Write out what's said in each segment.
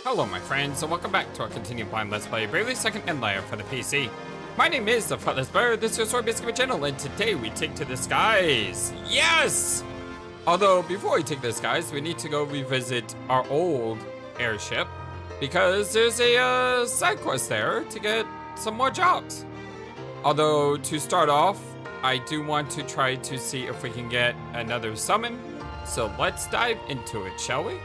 Hello my friends, and welcome back to our continued blind Let's Play Bravely Second Endlayer for the PC. My name is the FlightlessBird, this is your sword biscuit channel, and today we take to the skies! Yes! Although, before we take the skies, we need to go revisit our old airship, because there's a side quest there to get some more jobs. Although, to start off, I do want to try to see if we can get another summon, so let's dive into it, shall we?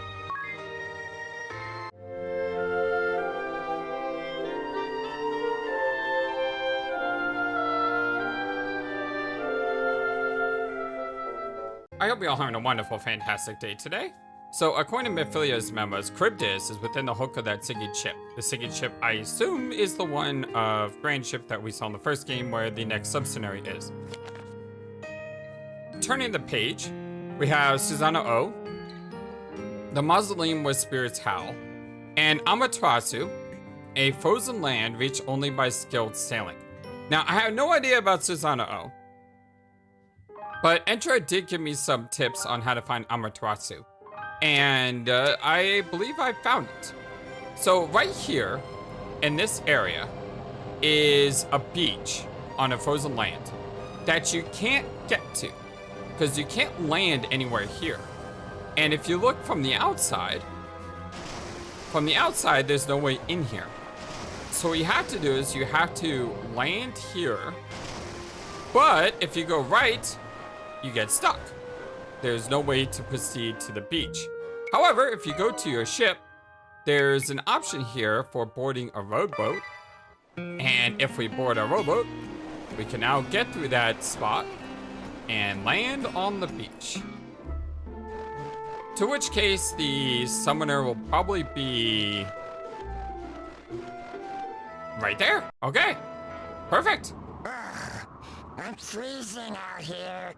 I hope you're all having a wonderful, fantastic day today. So, according to Mephilea's memos, Charybdis is within the hook of that Sigid ship. The Sigid ship, I assume, is the one of Grandship that we saw in the first game where the next sub-scenario is. Turning the page, we have Susanna O, the mausoleum where spirits howl, and Amaterasu, a frozen land reached only by skilled sailing. Now, I have no idea about Susanna O, but Entra did give me some tips on how to find Amaterasu, and I believe I found it. So right here, in this area, is a beach on a frozen land that you can't get to, because you can't land anywhere here. And if you look from the outside, there's no way in here. So what you have to do is you have to land here, but if you go right, you get stuck. There's no way to proceed to the beach. However, if you go to your ship, there's an option here for boarding a rowboat. And if we board a rowboat, we can now get through that spot and land on the beach. To which case, the summoner will probably be right there. Okay, perfect. I'm freezing out here.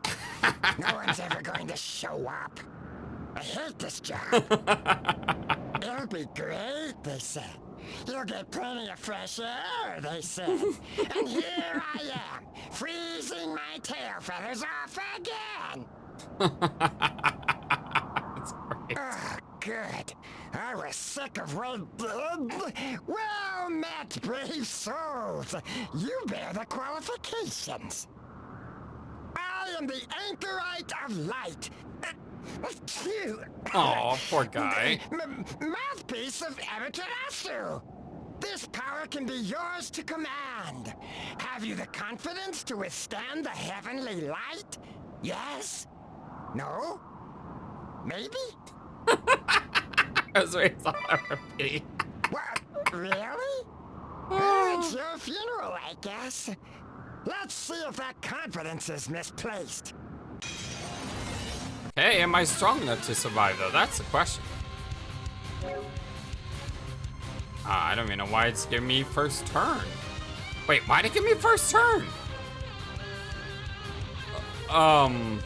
No one's ever going to show up. I hate this job. It'll be great, they said. You'll get plenty of fresh air, they said. And here I am, freezing my tail feathers off again. That's great. Oh, good. I was sick of waiting. Well met, brave souls. You bear the qualifications. I am the anchorite of light. Oh, poor guy. Mouthpiece of Amaterasu. This power can be yours to command. Have you the confidence to withstand the heavenly light? Yes? No? Maybe? That's what it's on repeat. What? Really? Well, it's your funeral, I guess. Let's see if that confidence is misplaced. Hey, am I strong enough to survive, though? That's the question. I don't even know why it's giving me first turn. Wait, why'd it give me first turn? I'm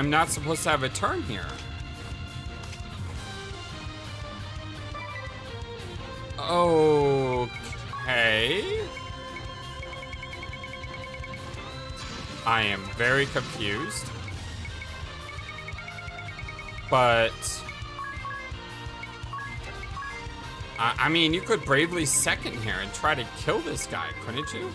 not supposed to have a turn here. Okay. I am very confused. But I mean, you could bravely second here and try to kill this guy, couldn't you?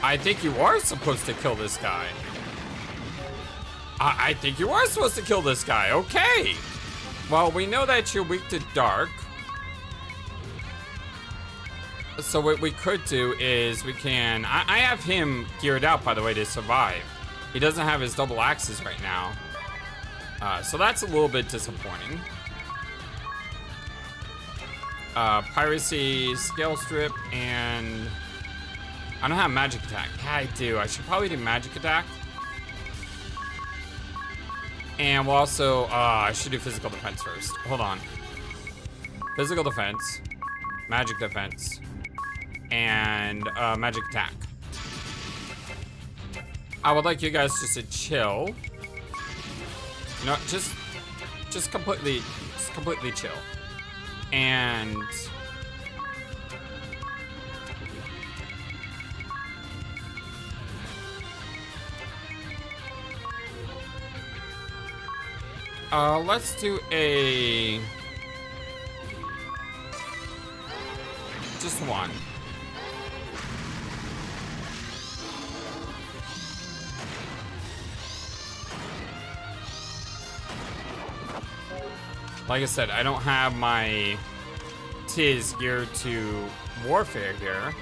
I think you are supposed to kill this guy. I think you are supposed to kill this guy. Okay. Well, we know that you're weak to dark. So what we could do is we can... I have him geared out, by the way, to survive. He doesn't have his double axes right now. So that's a little bit disappointing. Piracy, Scale Strip, and... I don't have Magic Attack. Yeah, I do. I should probably do Magic Attack. And we'll also... I should do Physical Defense first. Hold on. Physical Defense. Magic Defense. And Magic Attack. I would like you guys just to chill. You know, just completely chill. And Let's do a... just one. Like I said, I don't have my Tiz geared to warfare here.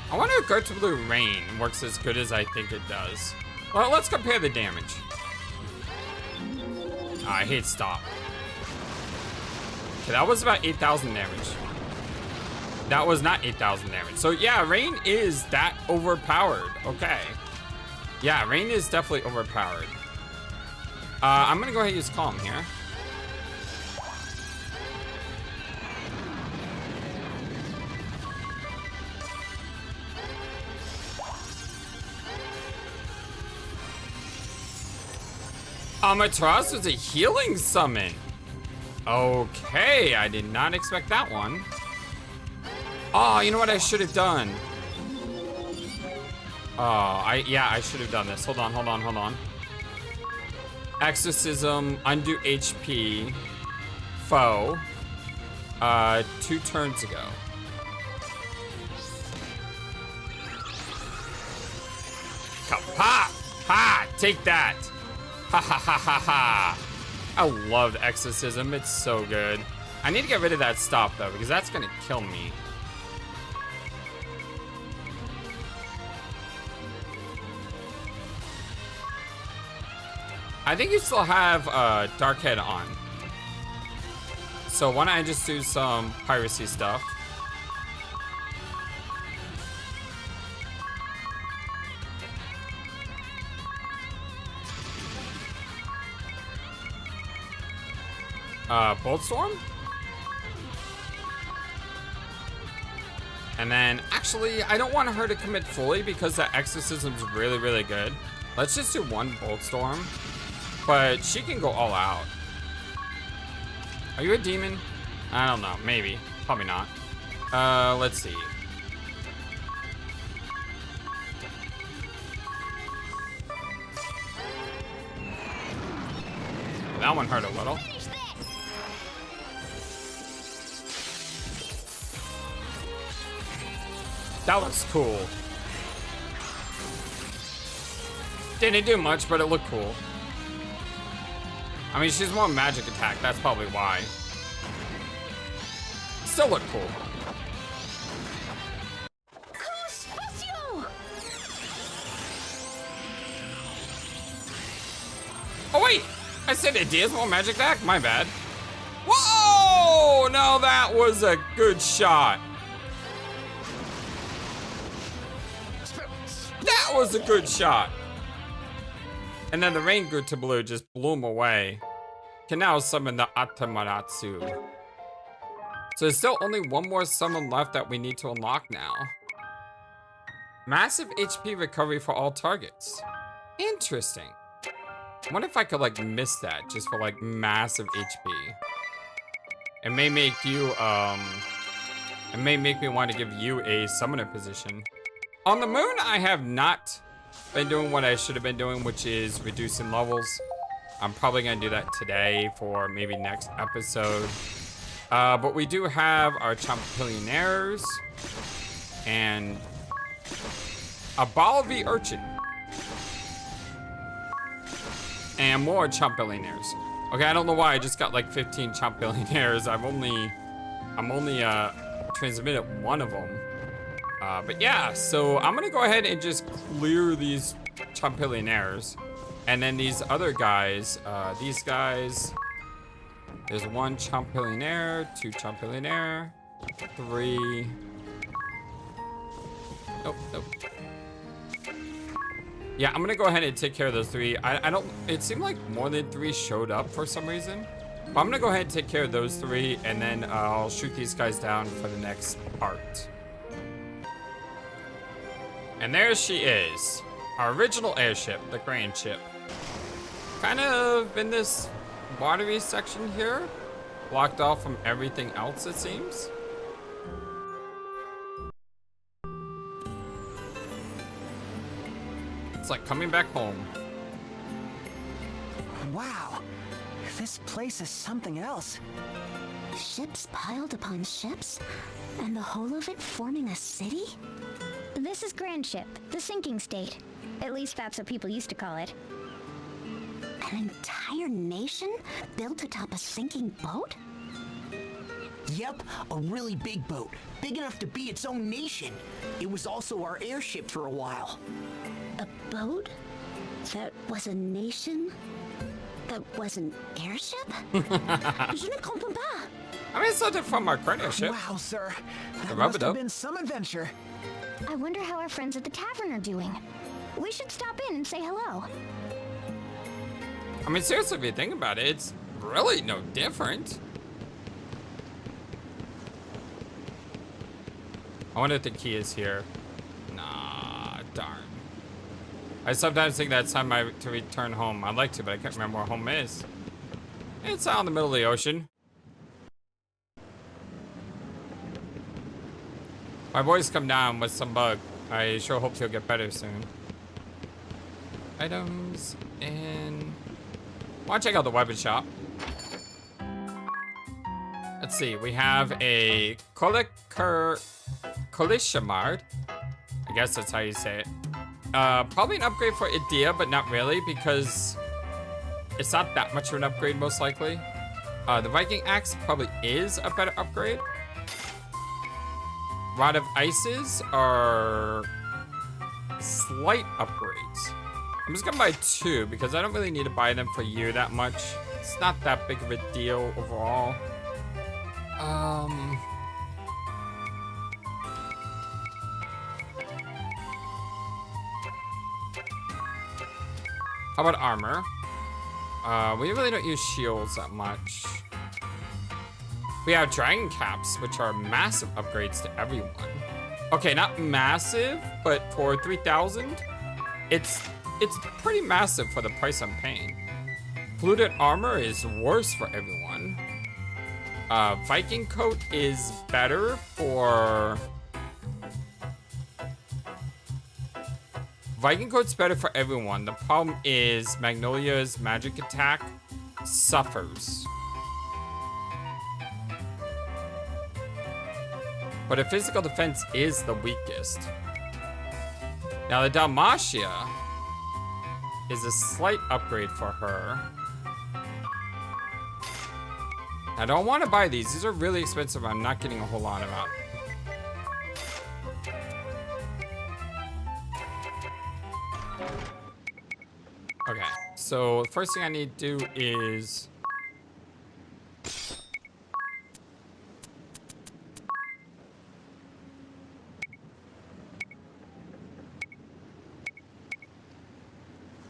I wonder if Go to Blue Rain works as good as I think it does. Well, let's compare the damage. I hate stop. Okay, that was about 8,000 damage. That was not 8,000 damage. So yeah, Rain is that overpowered. Okay. Yeah, Rain is definitely overpowered. I'm gonna go ahead and use Calm here. Amaterasu is a healing summon. Okay, I did not expect that one. Oh, you know what I should have done? Oh, I should have done this. Hold on. Exorcism, undo HP, foe, 2 turns ago. Kapop! Ha! Take that! Ha ha ha ha ha! I love Exorcism, it's so good. I need to get rid of that stop though, because that's gonna kill me. I think you still have Darkhead on. So why don't I just do some piracy stuff? Boltstorm? And then, actually, I don't want her to commit fully because that Exorcism's really, really good. Let's just do 1 Boltstorm. But she can go all out. Are you a demon? I don't know. Maybe. Probably not. Let's see. That one hurt a little. That looks cool. Didn't do much, but it looked cool. I mean, she's more magic attack. That's probably why. Still look cool. Oh, wait. I said it is more magic attack? My bad. Whoa! No, that was a good shot. That was a good shot. And then the rain grew to blue, just blew him away. Can now summon the Amaterasu. So there's still only one more summon left that we need to unlock now. Massive HP recovery for all targets. Interesting. I wonder if I could like miss that just for like massive HP. It may make you, it may make me want to give you a summoner position. On the moon, I have not been doing what I should have been doing, which is reducing levels. I'm probably gonna do that today for maybe next episode. But we do have our Champillionaires and a Balvi Urchin. And more Champillionaires. Okay, I don't know why I just got like 15 Champillionaires. I'm only transmitted one of them. But yeah, so I'm gonna go ahead and just clear these Champillionaires. And then these other guys, these guys, there's 1 Champillionaire, 2 Champillionaire, 3. Nope. Yeah, I'm gonna go ahead and take care of those 3. I don't, it seemed like more than 3 showed up for some reason. But I'm gonna go ahead and take care of those 3, and then I'll shoot these guys down for the next part. And there she is, our original airship, the Grandship. Kind of in this watery section here. blocked off from everything else, it seems. It's like coming back home. Wow, this place is something else. Ships piled upon ships? And the whole of it forming a city? This is Grandship, the sinking state. At least that's what people used to call it. An entire nation built atop a sinking boat? Yep, a really big boat. Big enough to be its own nation. It was also our airship for a while. A boat? That was a nation? That was an airship? Je ne comprends pas. I mean, it's not from our current airship. Wow, sir. That Rub must it have up. been some adventure. I wonder how our friends at the tavern are doing. We should stop in and say hello. I mean, seriously, if you think about it, it's really no different. I wonder if the key is here. Nah, darn. I sometimes think that it's time to return home. I'd like to, but I can't remember where home is. It's out in the middle of the ocean. My boy's come down with some bug. I sure hope he'll get better soon. Items in... Want to check out the weapon shop. Let's see. We have a Kolishamard. I guess that's how you say it. Probably an upgrade for Idea, but not really because it's not that much of an upgrade, most likely. The Viking Axe probably is a better upgrade. Rod of Ices are slight upgrades. I'm just gonna buy 2 because I don't really need to buy them for you that much. It's not that big of a deal overall. How about armor? We really don't use shields that much. We have dragon caps, which are massive upgrades to everyone. Okay, not massive, but for 3,000, it's pretty massive for the price I'm paying. Fluted armor is worse for everyone. Viking coat is better for... Viking coat's better for everyone. The problem is Magnolia's magic attack suffers. But her physical defense is the weakest. Now the Dalmatia is a slight upgrade for her. I don't want to buy these. These are really expensive. I'm not getting a whole lot of them. Okay, so the first thing I need to do is...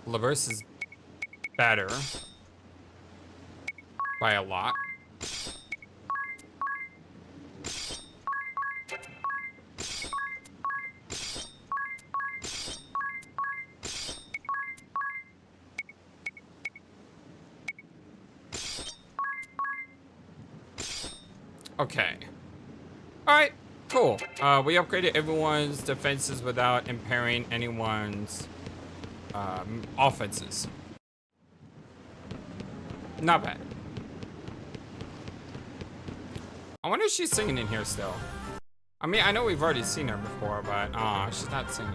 Laverse is better by a lot. Okay. Alright, cool. We upgraded everyone's defenses without impairing anyone's offenses. Not bad. I wonder if she's singing in here still. I mean, I know we've already seen her before, but she's not singing.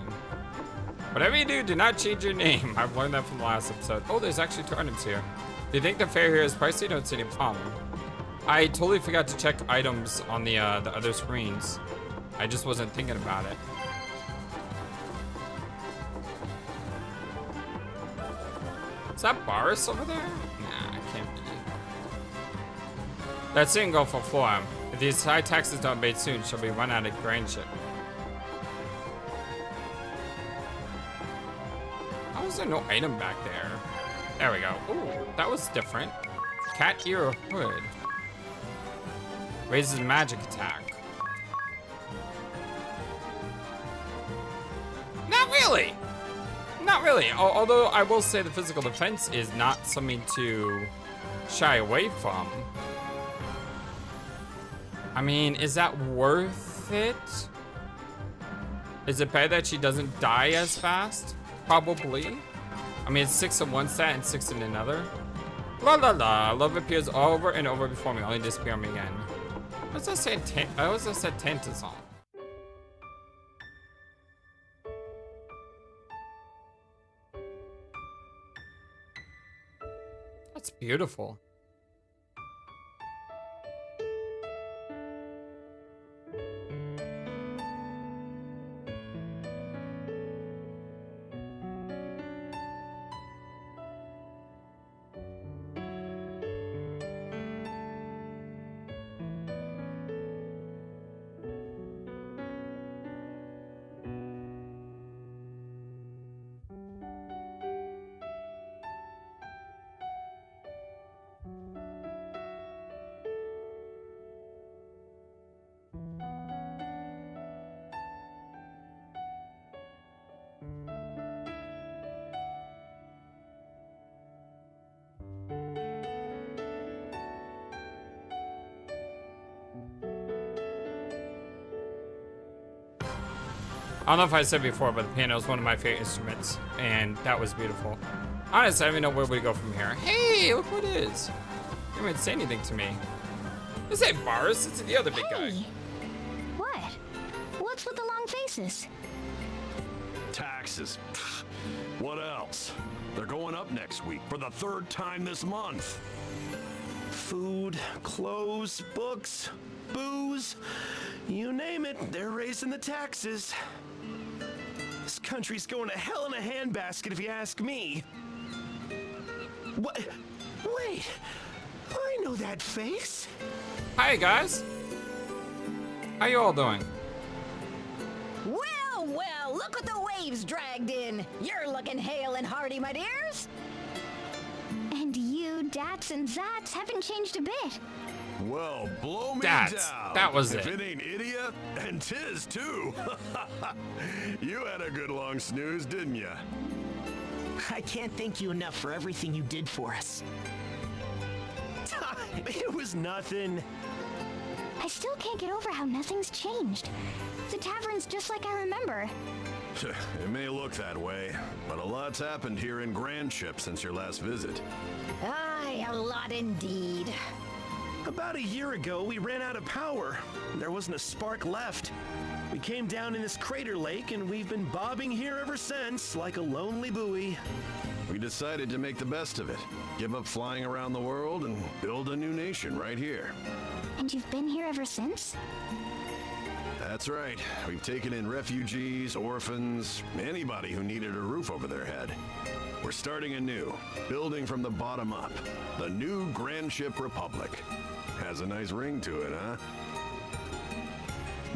Whatever you do not change your name. I've learned that from the last episode. Oh, there's actually 2 items here. Do you think the fare here is pricey? Don't see any problem. I totally forgot to check items on the other screens. I just wasn't thinking about it. Is that Boris over there? Nah, it can't be. That didn't go for Floam. If these high taxes don't abate soon, she'll be run out of Grandship. How is there no item back there? There we go. Ooh, that was different. Cat ear hood. Raises magic attack. Not really! Not really. Although I will say the physical defense is not something to shy away from. I mean, is that worth it? Is it better that she doesn't die as fast? Probably. I mean, it's 6 in one set and 6 in another. La la la. Love appears over and over before me, only to disappear on me again. What's that say? I always said Tentasol. That's beautiful. I don't know if I said before, but the piano is one of my favorite instruments, and that was beautiful. Honestly, I don't even know where we go from here. Hey, look what it is. You didn't even say anything to me. This ain't Boris, it's the other big guy. What? What's with the long faces? Taxes. What else? They're going up next week for the 3rd time this month. Food, clothes, books, booze, you name it, they're raising the taxes. This country's going to hell in a handbasket if you ask me. What? Wait, I know that face. Hi, guys. How you all doing? Well, well, look what the waves dragged in. You're looking hale and hearty, my dears. And you, Dats and Zats, haven't changed a bit. Well, blow me That's- down. that was if it. If it ain't idiot, and 'tis too. You had a good long snooze, didn't ya? I can't thank you enough for everything you did for us. It was nothing. I still can't get over how nothing's changed. The tavern's just like I remember. It may look that way, but a lot's happened here in Grandship since your last visit. Aye, a lot indeed. About a year ago, we ran out of power. There wasn't a spark left. We came down in this crater lake, and we've been bobbing here ever since, like a lonely buoy. We decided to make the best of it, give up flying around the world, and build a new nation right here. And you've been here ever since? That's right. We've taken in refugees, orphans, anybody who needed a roof over their head. We're starting anew, building from the bottom up. The new Grandship Republic. Has a nice ring to it, huh?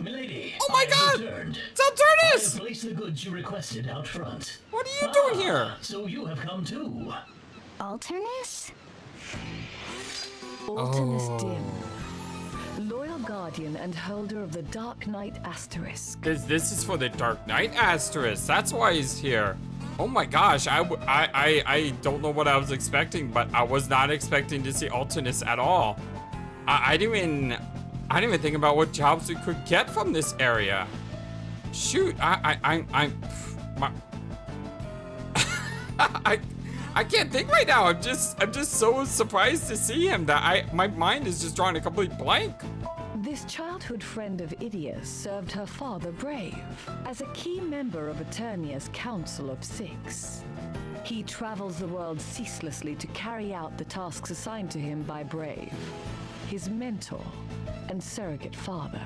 Milady, Oh my I have god! returned. It's I have Alternis! placed the goods you requested out front. What are you doing here? So you have come too. Alternis? Alternis Dim, loyal guardian and holder of the Dark Knight Asterisk. This is for the Dark Knight Asterisk. That's why he's here. Oh my gosh, I don't know what I was expecting, but I was not expecting to see Alternis at all. I didn't even think about what jobs we could get from this area. Shoot, I can't think right now. I'm just so surprised to see him that my mind is just drawing a complete blank. This childhood friend of Idia's served her father Brave as a key member of Eternia's Council of Six. He travels the world ceaselessly to carry out the tasks assigned to him by Brave, his mentor and surrogate father.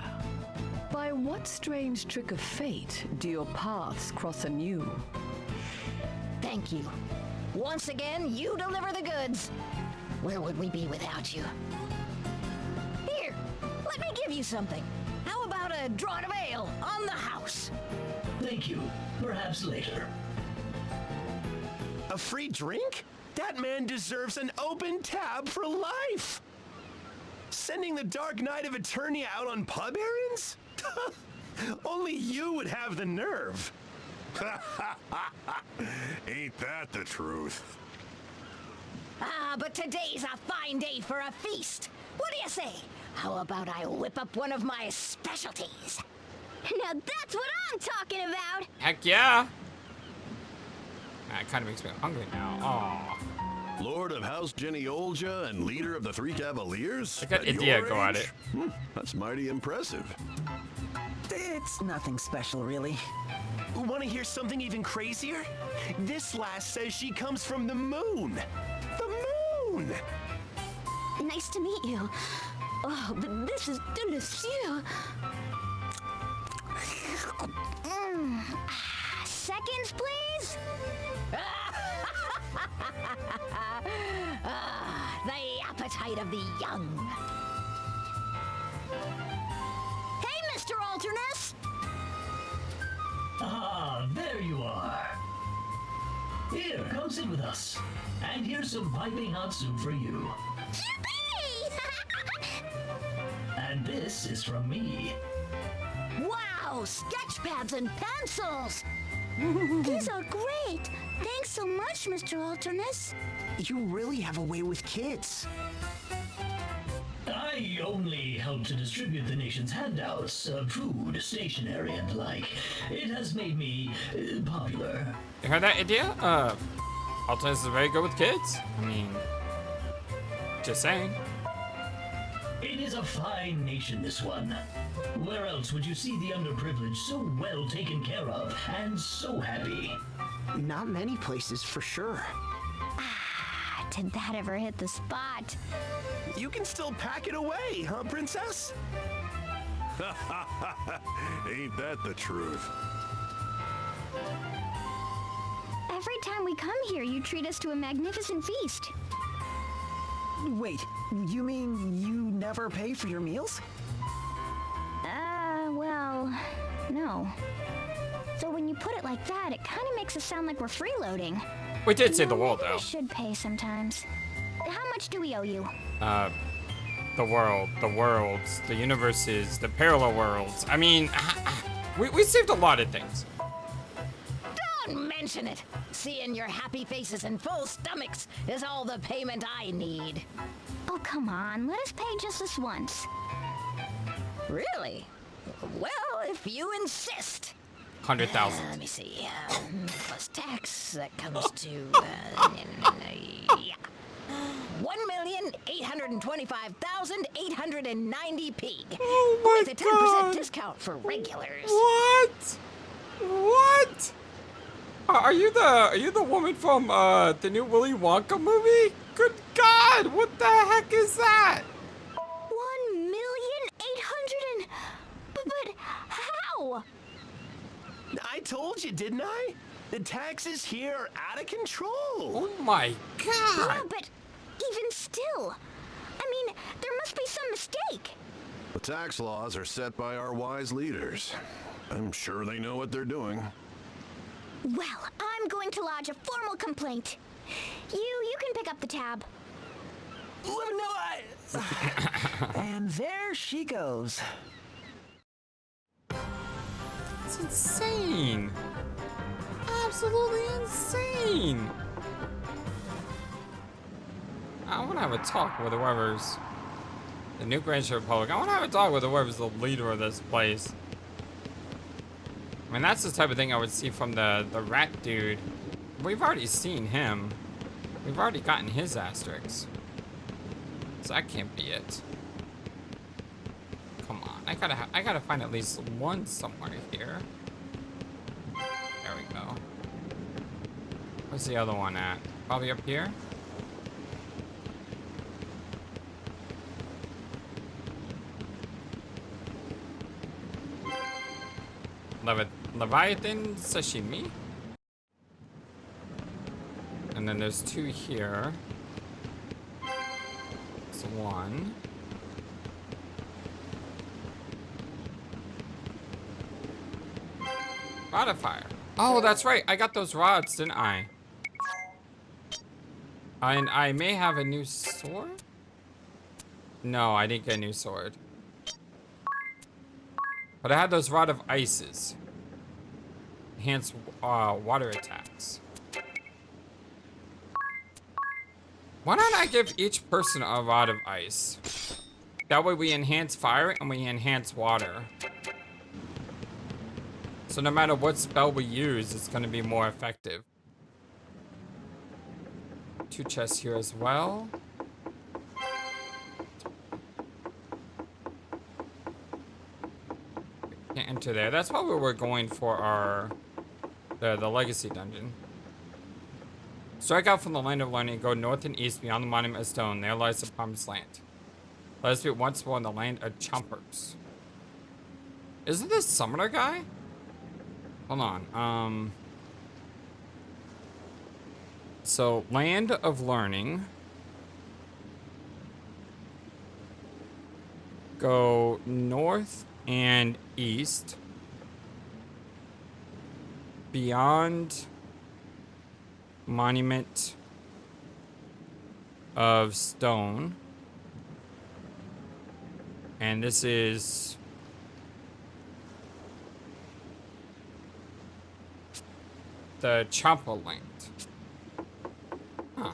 By what strange trick of fate do your paths cross anew? Thank you. Once again, you deliver the goods. Where would we be without you? Here, let me give you something. How about a draught of ale on the house? Thank you. Perhaps later. A free drink? That man deserves an open tab for life. Sending the Dark Knight of Eternia out on pub errands? Only you would have the nerve. Ain't that the truth? Ah, but today's a fine day for a feast. What do you say? How about I whip up one of my specialties? Now that's what I'm talking about. Heck yeah. That kind of makes me hungry now. Aw. Lord of House Jenny Olja and leader of the Three Cavaliers? I got At Idea your go at age? it. That's mighty impressive. It's nothing special, really. Want to hear something even crazier? This lass says she comes from the moon. The moon! Nice to meet you. Oh, but this is delicious. Seconds, please. The appetite of the young. Hey, Mr. Alternis. Ah, there you are. Here, come sit with us. And here's some piping hot soup for you. And this is from me. Wow, sketch pads and pencils. These are great. Thanks so much, Mr. Alternis. You really have a way with kids. I only help to distribute the nation's handouts, food, stationery, and the like. It has made me popular. You heard that Idea? Alternis is very good with kids. I mean, just saying. It is a fine nation, this one. Where else would you see the underprivileged so well taken care of and so happy? Not many places, for sure. Did that ever hit the spot? You can still pack it away, huh, princess? Ain't that the truth? Every time we come here, you treat us to a magnificent feast. Wait, you mean you never pay for your meals? Well, no. So when you put it like that, it kind of makes us sound like we're freeloading. We did save the Maybe world, we though. should pay sometimes. How much do we owe you? The world, the worlds, the universes, the parallel worlds. I mean, we saved a lot of things. Don't mention it. Seeing your happy faces and full stomachs is all the payment I need. Oh, come on. Let us pay just this once. Really? Well, if you insist. 100,000. Let me see. Plus tax, that comes to yeah, 1,825,890p. Oh my With a 10% God. discount for regulars. What? What? Are you the woman from the new Willy Wonka movie? Good God! What the heck is that? 1,800,000 but how? I told you, didn't I? The taxes here are out of control. Oh my God! Yeah, but even still, I mean, there must be some mistake. The tax laws are set by our wise leaders. I'm sure they know what they're doing. Well, I'm going to lodge a formal complaint. You can pick up the tab. And there she goes. It's insane. Absolutely insane. I want to have a talk with whoever's the new Grandship Republic. I want to have a talk with whoever's the leader of this place. I mean, that's the type of thing I would see from the rat dude. We've already seen him. We've already gotten his asterisks. So that can't be it. Come on, I gotta find at least one somewhere here. There we go. Where's the other one at? Probably up here? Leviathan sashimi? And then there's two here. There's one. Rod of fire. Oh, that's right. I got those rods, didn't I? And I may have a new sword? No, I didn't get a new sword. But I had those rod of ices. Enhance water attacks. Why don't I give each person a rod of ice? That way we enhance fire and we enhance water. So no matter what spell we use, it's going to be more effective. 2 chests here as well. Can't enter there. That's why we were going for our the legacy dungeon. Strike out from the land of learning, go north and east beyond the monument of stone. There lies the promised land. Let us be once more in the land of chompers. Isn't this summoner guy? Hold on. So land of learning. Go north and east. Beyond monument of stone. And this is the Chompa land. Huh.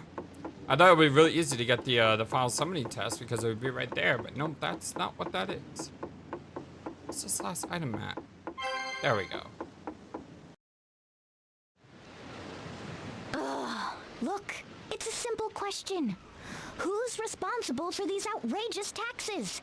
I thought it would be really easy to get the final summoning test because it would be right there, but no, that's not what that is. What's this last item at? There we go. Look, it's a simple question. Who's responsible for these outrageous taxes?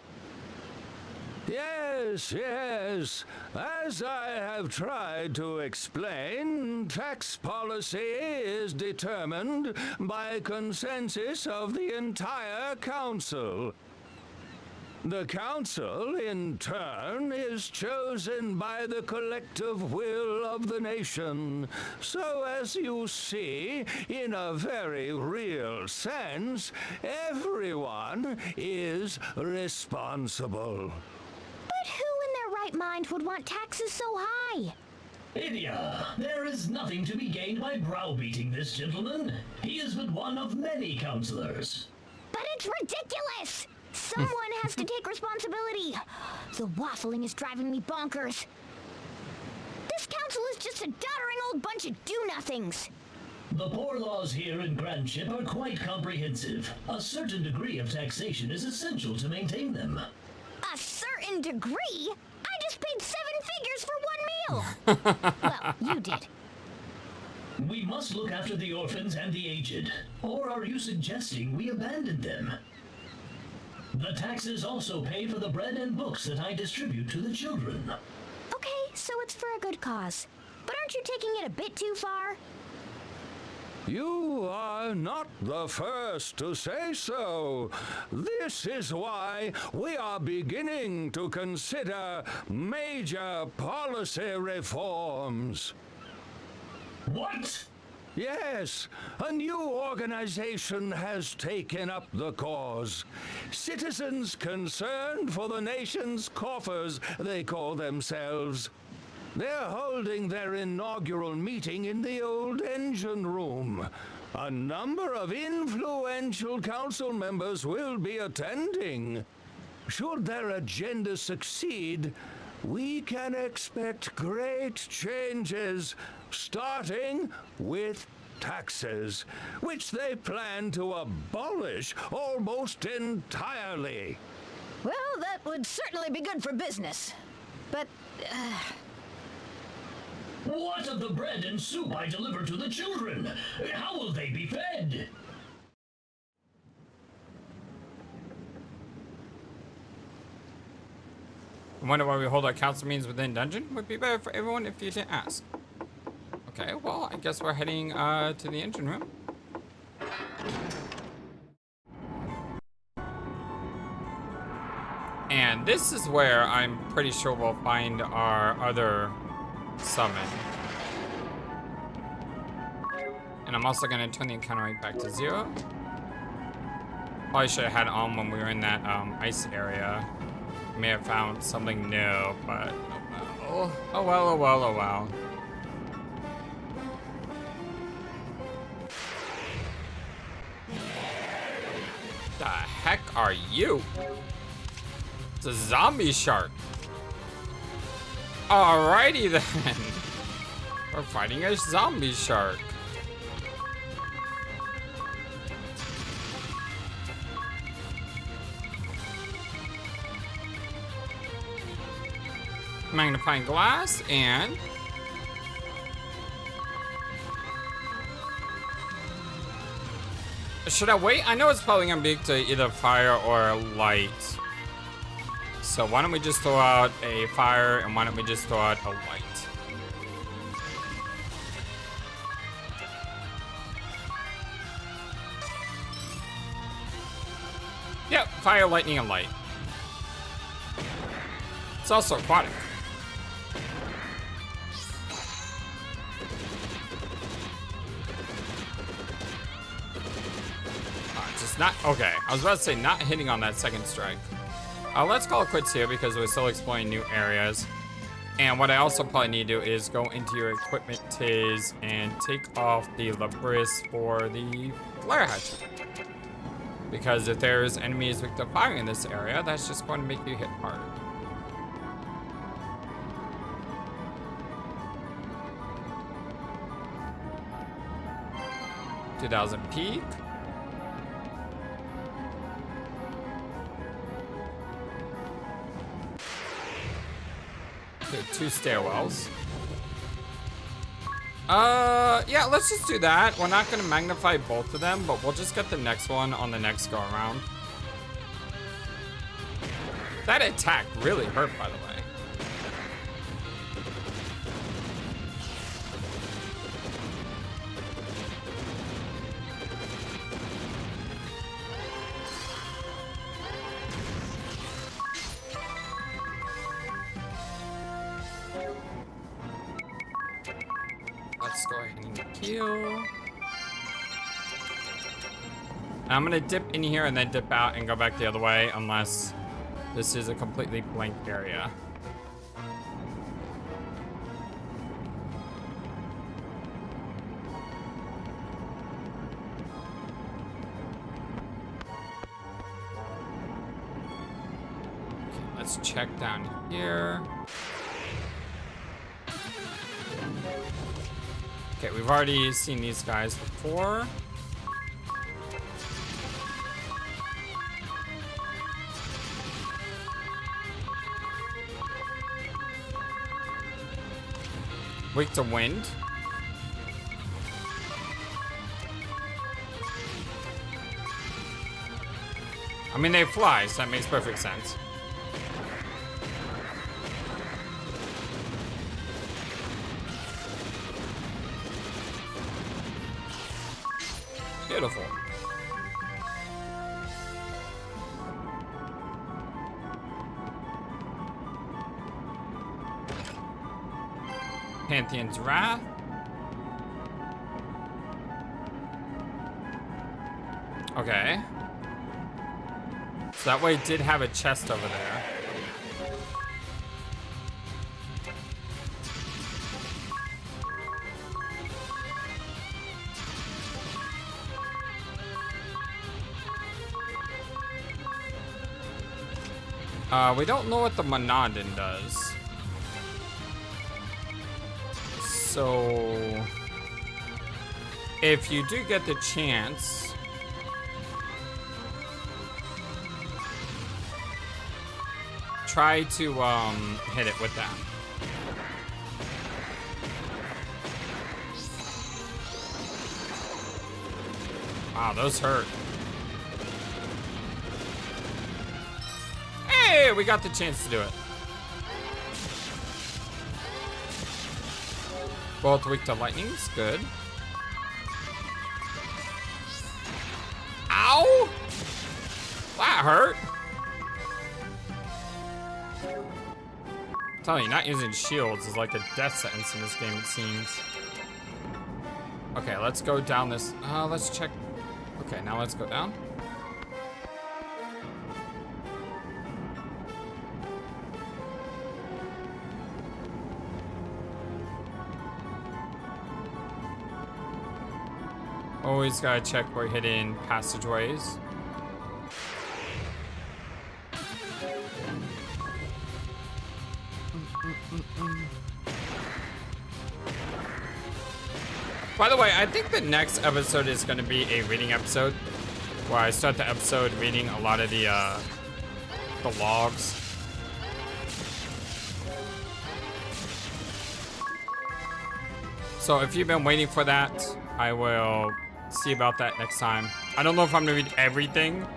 Yes, yes. As I have tried to explain, tax policy is determined by consensus of the entire council. The council, in turn, is chosen by the collective will of the nation. So, as you see, in a very real sense, everyone is responsible. But who in their right mind would want taxes so high? Idia, there is nothing to be gained by browbeating this gentleman. He is but one of many counselors. But it's ridiculous! Someone has to take responsibility. The waffling is driving me bonkers. This council is just a doddering old bunch of do-nothings. The poor laws here in Grandship are quite comprehensive. A certain degree of taxation is essential to maintain them. A certain degree? I just paid 7 figures for 1 meal. Well, you did. We must look after the orphans and the aged. Or are you suggesting we abandon them? The taxes also pay for the bread and books that I distribute to the children. Okay, so it's for a good cause. But aren't you taking it a bit too far? You are not the first to say so. This is why we are beginning to consider major policy reforms. What? Yes, a new organization has taken up the cause. Citizens concerned for the nation's coffers, they call themselves. They're holding their inaugural meeting in the old engine room. A number of influential council members will be attending. Should their agenda succeed, we can expect great changes, starting with taxes, which they plan to abolish almost entirely. Well, that would certainly be good for business. But, What of the bread and soup I deliver to the children? How will they be fed? I wonder why we hold our council meetings within dungeon? Would be better for everyone if you didn't ask. Okay, well, I guess we're heading to the engine room. And this is where I'm pretty sure we'll find our other summon. And I'm also going to turn the encounter rate back to 0. Probably should have had it on when we were in that ice area. May have found something new, but oh well, oh well, oh well. The heck are you? It's a zombie shark. Alrighty then. We're fighting a zombie shark. magnifying glass and should I wait? I know it's probably gonna be to either fire or light. So why don't we just throw out a fire and why don't we just throw out a light? Yep, fire, lightning, and light. It's also aquatic. Just not, okay. I was about to say not hitting on that second strike. Let's call it quits here because we're still exploring new areas. And what I also probably need to do is go into your equipment tiz and take off the Labris for the flare hatchet. Because if there's enemies with the fire in this area, that's just going to make you hit harder. $2,000 peak. Okay, 2 stairwells. Yeah, let's just do that. We're not gonna magnify both of them, but we'll just get the next one on the next go around. That attack really hurt, by the way. Let's go ahead and heal. I'm gonna dip in here and then dip out and go back the other way unless this is a completely blank area. Okay, let's check down here. Okay, we've already seen these guys before. Weak to wind. I mean, they fly, so that makes perfect sense. Beautiful. Pantheon's Wrath. Okay. So that way it did have a chest over there. We don't know what the Monadin does. So, if you do get the chance, try to hit it with that. Wow, those hurt. Hey, we got the chance to do it. Both weak to lightnings, good. Ow! That hurt. I'm telling you, not using shields is like a death sentence in this game, it seems. Okay, let's go down this. Let's check. Okay, now let's go down. Always gotta check for hidden passageways. By the way, I think the next episode is gonna be a reading episode, where I start the episode reading a lot of the logs. So if you've been waiting for that, I will see about that next time. I don't know if I'm gonna read everything,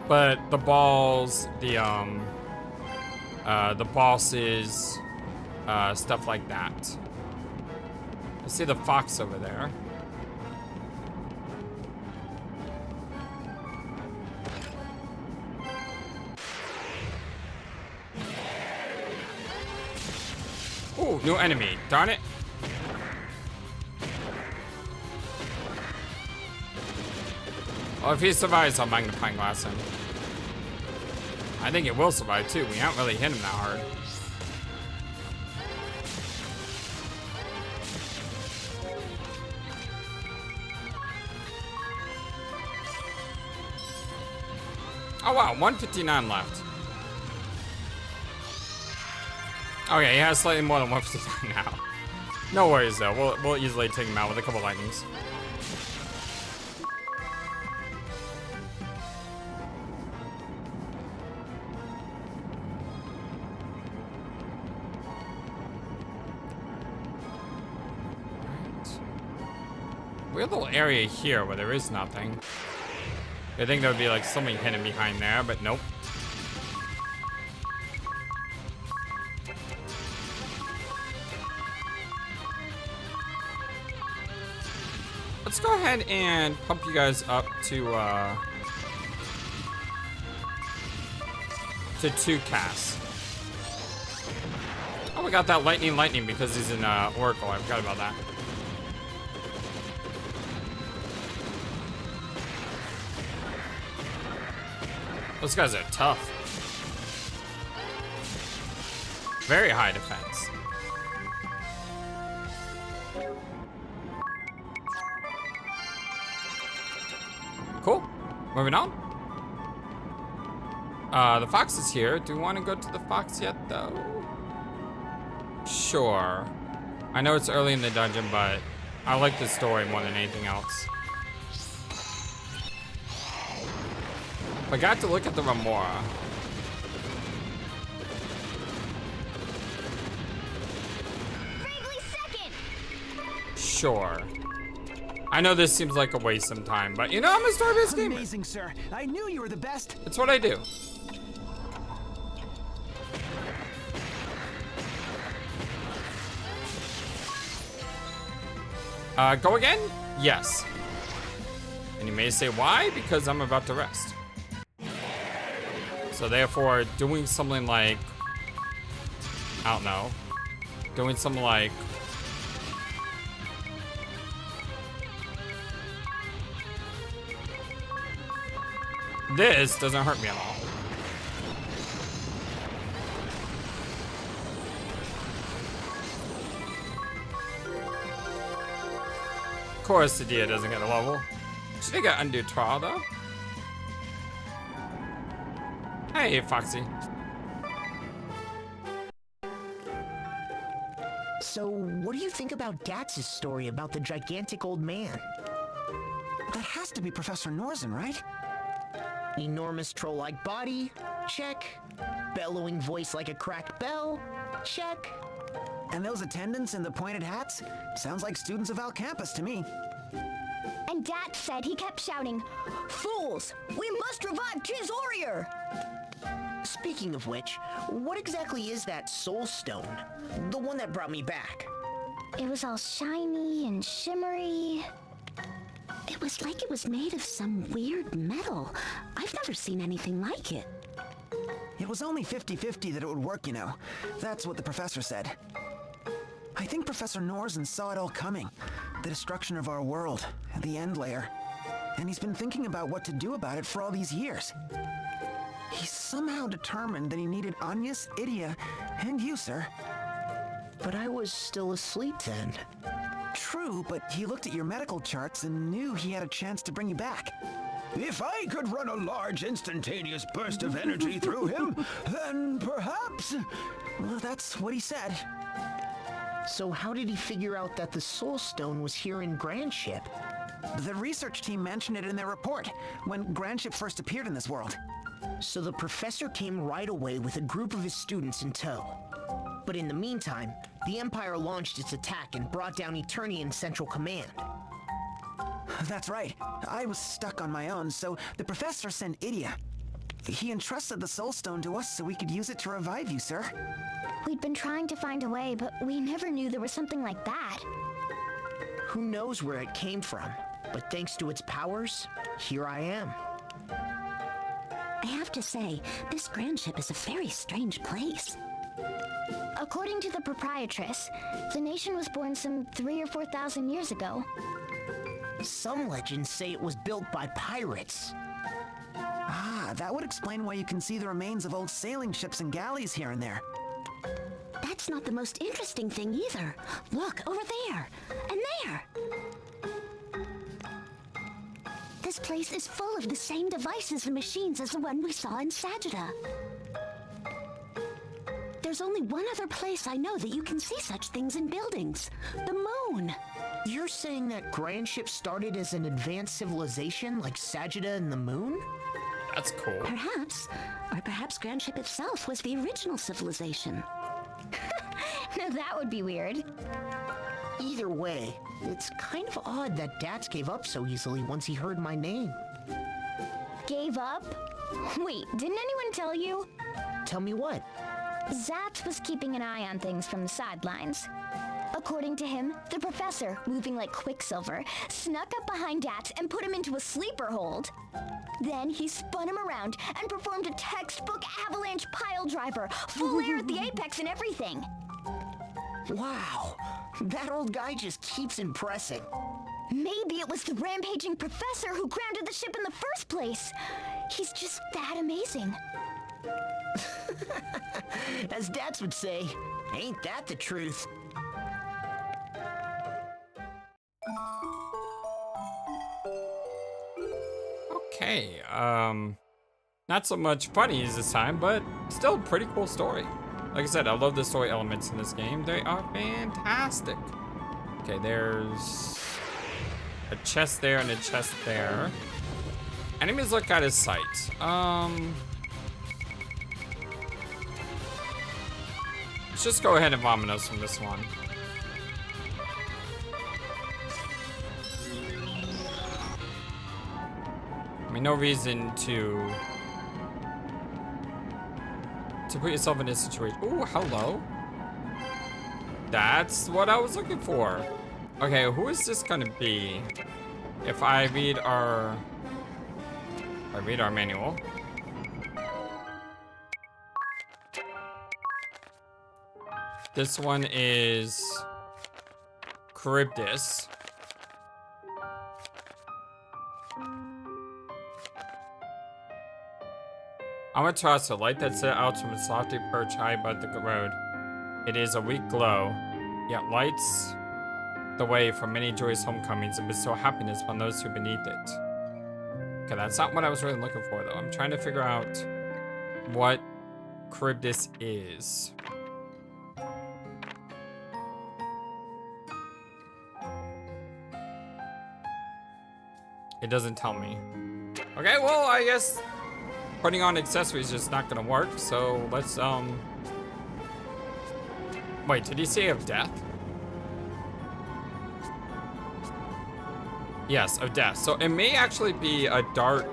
but the balls, the bosses, stuff like that. I see the fox over there. Ooh, new enemy. Darn it. Well, if he survives, I'll magnifying glass him. I think it will survive too. We haven't really hit him that hard. Oh wow, 159 left. Okay, he has slightly more than 159 now. No worries though, we'll easily take him out with a couple lightnings. Weird little area here where there is nothing. I think there would be like something hidden behind there, but nope. Let's go ahead and pump you guys up to 2 casts. Oh, we got that lightning because he's in Oracle. I forgot about that. Those guys are tough. Very high defense. Cool. Moving on. The fox is here. Do you want to go to the fox yet, though? Sure. I know it's early in the dungeon, but I like the story more than anything else. I got to look at the Remora. Sure. I know this seems like a waste of time, but you know I'm a star-based gamer. Amazing, sir. I knew you were the best. It's what I do. Go again? Yes. And you may say why? Because I'm about to rest. So therefore, doing something like, I don't know, doing something like, this doesn't hurt me at all. Of course, Sadia doesn't get a level. She did get undo trial though. Hey, Foxy. So, what do you think about Datz's story about the gigantic old man? That has to be Professor Norzen, right? Enormous troll-like body? Check. Bellowing voice like a cracked bell? Check. And those attendants in the pointed hats? Sounds like students of Alcampus to me. And Dad said he kept shouting, "Fools! We must revive Trizorier!" Speaking of which, what exactly is that soul stone? The one that brought me back. It was all shiny and shimmery. It was like it was made of some weird metal. I've never seen anything like it. It was only 50-50 that it would work, you know. That's what the professor said. I think Professor Norzen saw it all coming. The destruction of our world, the end layer. And he's been thinking about what to do about it for all these years. He's somehow determined that he needed Agnes, Idia, and you, sir. But I was still asleep then. True, but he looked at your medical charts and knew he had a chance to bring you back. If I could run a large instantaneous burst of energy through him, then perhaps... Well, that's what he said. So how did he figure out that the Soul Stone was here in Grandship? The research team mentioned it in their report, when Grandship first appeared in this world. So the professor came right away with a group of his students in tow. But in the meantime, The Empire launched its attack and brought down Eternian Central Command. That's right. I was stuck on my own, so the professor sent Idia. He entrusted the Soul Stone to us so we could use it to revive you, sir. We'd been trying to find a way, but we never knew there was something like that. Who knows where it came from, but thanks to its powers, here I am. I have to say, this Grandship is a very strange place. According to the proprietress, the nation was born some 3,000 or 4,000 years ago. Some legends say it was built by pirates. Ah, that would explain why you can see the remains of old sailing ships and galleys here and there. That's not the most interesting thing either. Look, over there, and there. This place is full of the same devices and machines as the one we saw in Sagitta. There's only one other place I know that you can see such things in buildings. The moon. You're saying that Grandship started as an advanced civilization like Sagitta and the moon? That's cool. Perhaps. Or perhaps Grandship itself was the original civilization. Now that would be weird. Either way, it's kind of odd that Dats gave up so easily once he heard my name. Gave up? Wait, didn't anyone tell you? Tell me what? Zats was keeping an eye on things from the sidelines. According to him, the professor, moving like Quicksilver, snuck up behind Dats and put him into a sleeper hold. Then he spun him around and performed a textbook avalanche pile driver, full air at the apex and everything. Wow, that old guy just keeps impressing. Maybe it was the rampaging professor who grounded the ship in the first place. He's just that amazing. As Dats would say, ain't that the truth? Okay, not so much funnies this time, but still a pretty cool story. Like I said, I love the story elements in this game. They are fantastic. Okay, there's a chest there and a chest there. Enemies look out of sight. Let's just go ahead and vomit us from this one. I mean, no reason to put yourself in this situation. Ooh, hello. That's what I was looking for. Okay, who is this gonna be? If I read our manual. This one is Charybdis. Amaterasu, light that set out from its lofty perch high above the road. It is a weak glow, yet lights the way for many joyous homecomings and bestow happiness upon those who beneath it. Okay, that's not what I was really looking for, though. I'm trying to figure out what Charybdis is. It doesn't tell me. Okay, well, I guess putting on accessories is just not gonna work, so let's, wait, did he say of death? Yes, of death. So it may actually be a dark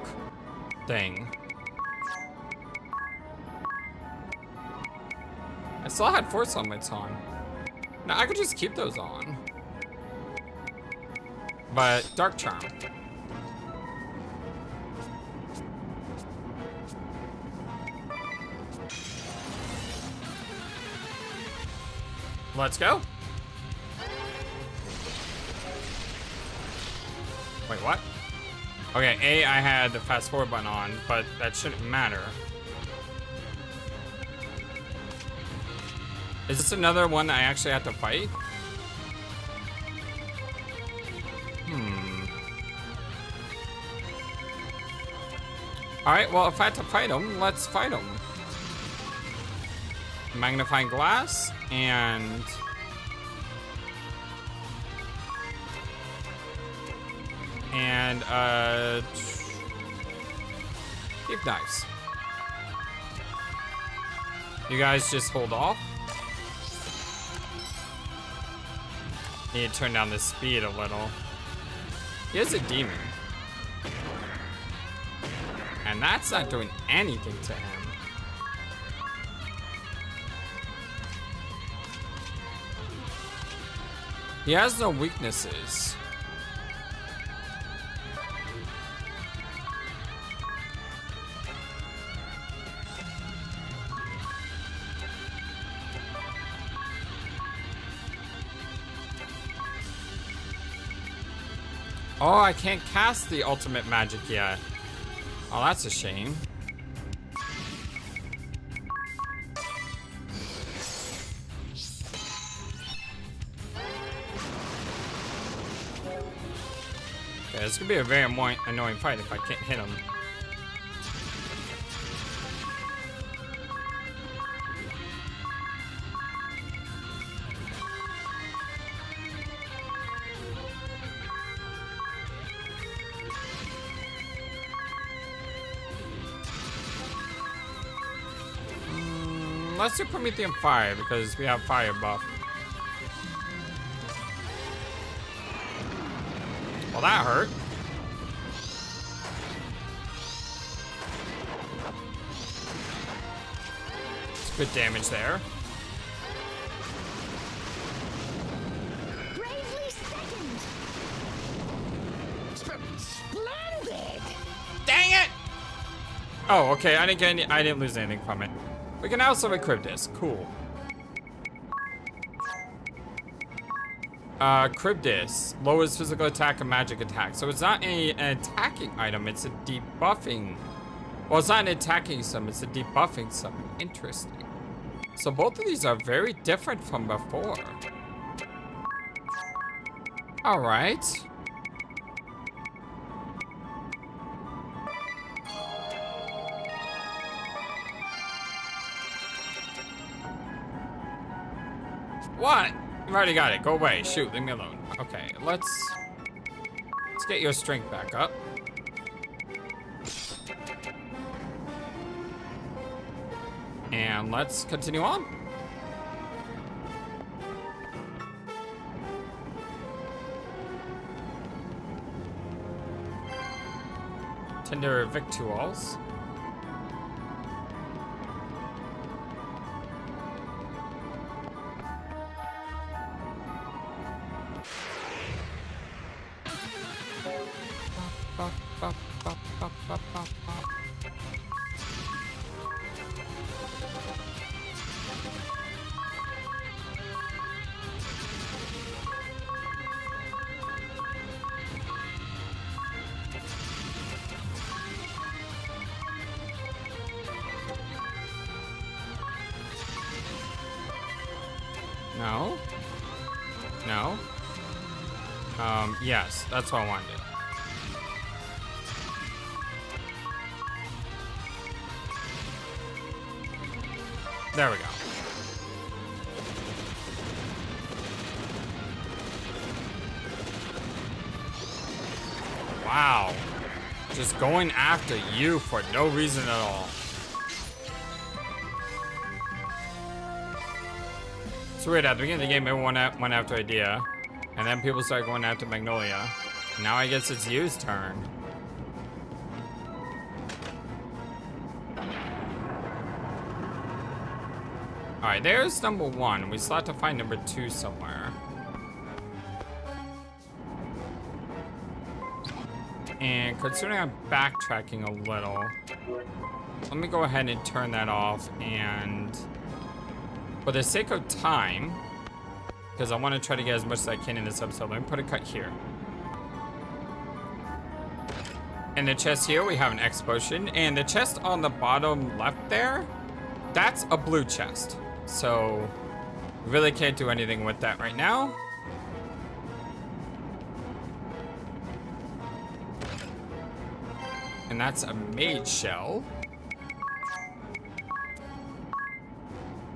thing. I still had force helmets on. Now I could just keep those on. But dark charm. Let's go. Wait, what? Okay, A, I had the fast forward button on, but that shouldn't matter. Is this another one that I actually have to fight? Alright, well, if I have to fight him, let's fight him. Magnifying glass and keep knives. You guys just hold off. Need to turn down the speed a little. He is a demon. And that's not doing anything to him. He has no weaknesses. Oh, I can't cast the ultimate magic yet. Oh, that's a shame. Okay, this could be a very annoying fight if I can't hit him. Let's do Promethean Fire because we have fire buff. Well, that hurt. It's good damage there. Bravely second. Splendid! Dang it! Oh, okay. I didn't lose anything from it. We can also equip this. Cool. Cryptis lowers physical attack and magic attack. So it's not an attacking item, it's a debuffing. Well, it's not an attacking summon, it's a debuffing summon. Interesting. So both of these are very different from before. Alright. What? You've already got it. Go away. Shoot, leave me alone. Okay, let's get your strength back up. And let's continue on. Tender victuals. No. No. Yes, that's what I wanted. There we go. Wow. Just going after you for no reason at all. It's weird, at the beginning of the game, everyone went after Idea. And then people started going after Magnolia. Now I guess it's Yu's turn. Alright, there's number 1. We still have to find number 2 somewhere. And considering I'm backtracking a little, let me go ahead and turn that off. And for the sake of time, because I want to try to get as much as I can in this episode, let me put a cut here. In the chest here, we have an X potion. And the chest on the bottom left there, that's a blue chest. So, really can't do anything with that right now. And that's a mage shell.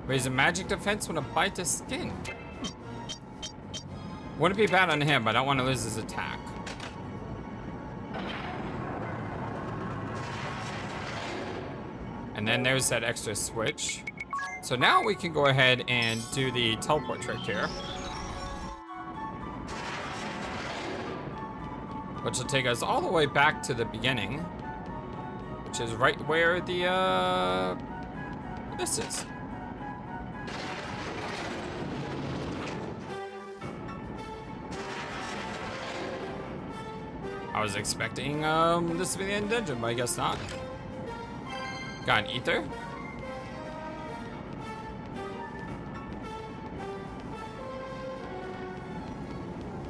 Raise a magic defense when applied to skin. Wouldn't be bad on him, but I don't want to lose his attack. And then there's that extra switch. So now we can go ahead and do the teleport trick here. which will take us all the way back to the beginning, which is right where the, this is. I was expecting, this to be the end dungeon, but I guess not. Got an ether.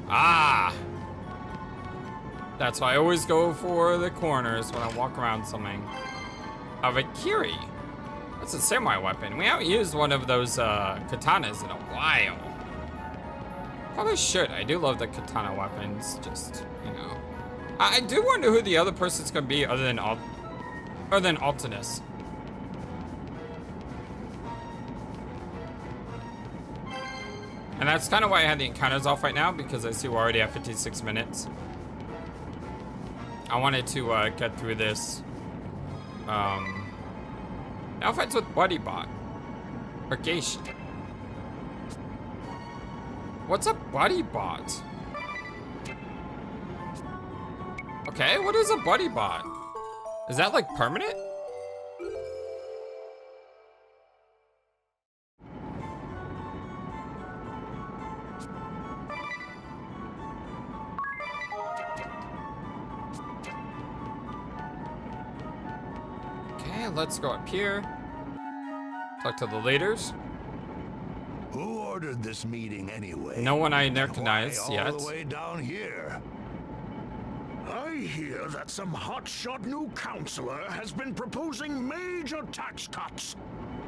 Ah! That's why I always go for the corners when I walk around something. A Valkyrie. That's a samurai weapon. We haven't used one of those katanas in a while. Probably should. I do love the katana weapons. Just, you know. I do wonder who the other person's gonna be other than Alternis. And that's kind of why I had the encounters off right now, because I see we're already at 56 minutes. I wanted to get through this. Now fights with BuddyBot. Or Geish. What's a BuddyBot? Okay, what is a BuddyBot? Is that like permanent? Okay, let's go up here. Talk to the leaders. Who ordered this meeting anyway? No one I recognize yet. All the way down here. I hear that some hotshot new counselor has been proposing major tax cuts.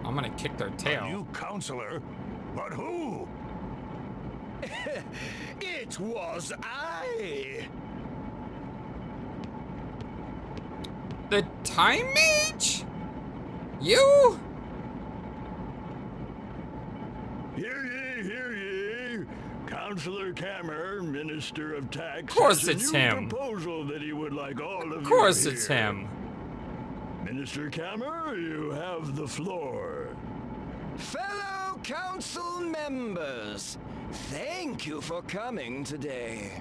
I'm gonna kick their tail. A new counselor? But who? It was I. The Time Mage? You? Hear ye, hear ye. Counselor Khamer, Minister of Tax, of course has it's a new him. Proposal that he would like all of you Of course to it's hear. him. Minister Khamer, you have the floor. Fellow council members, thank you for coming today.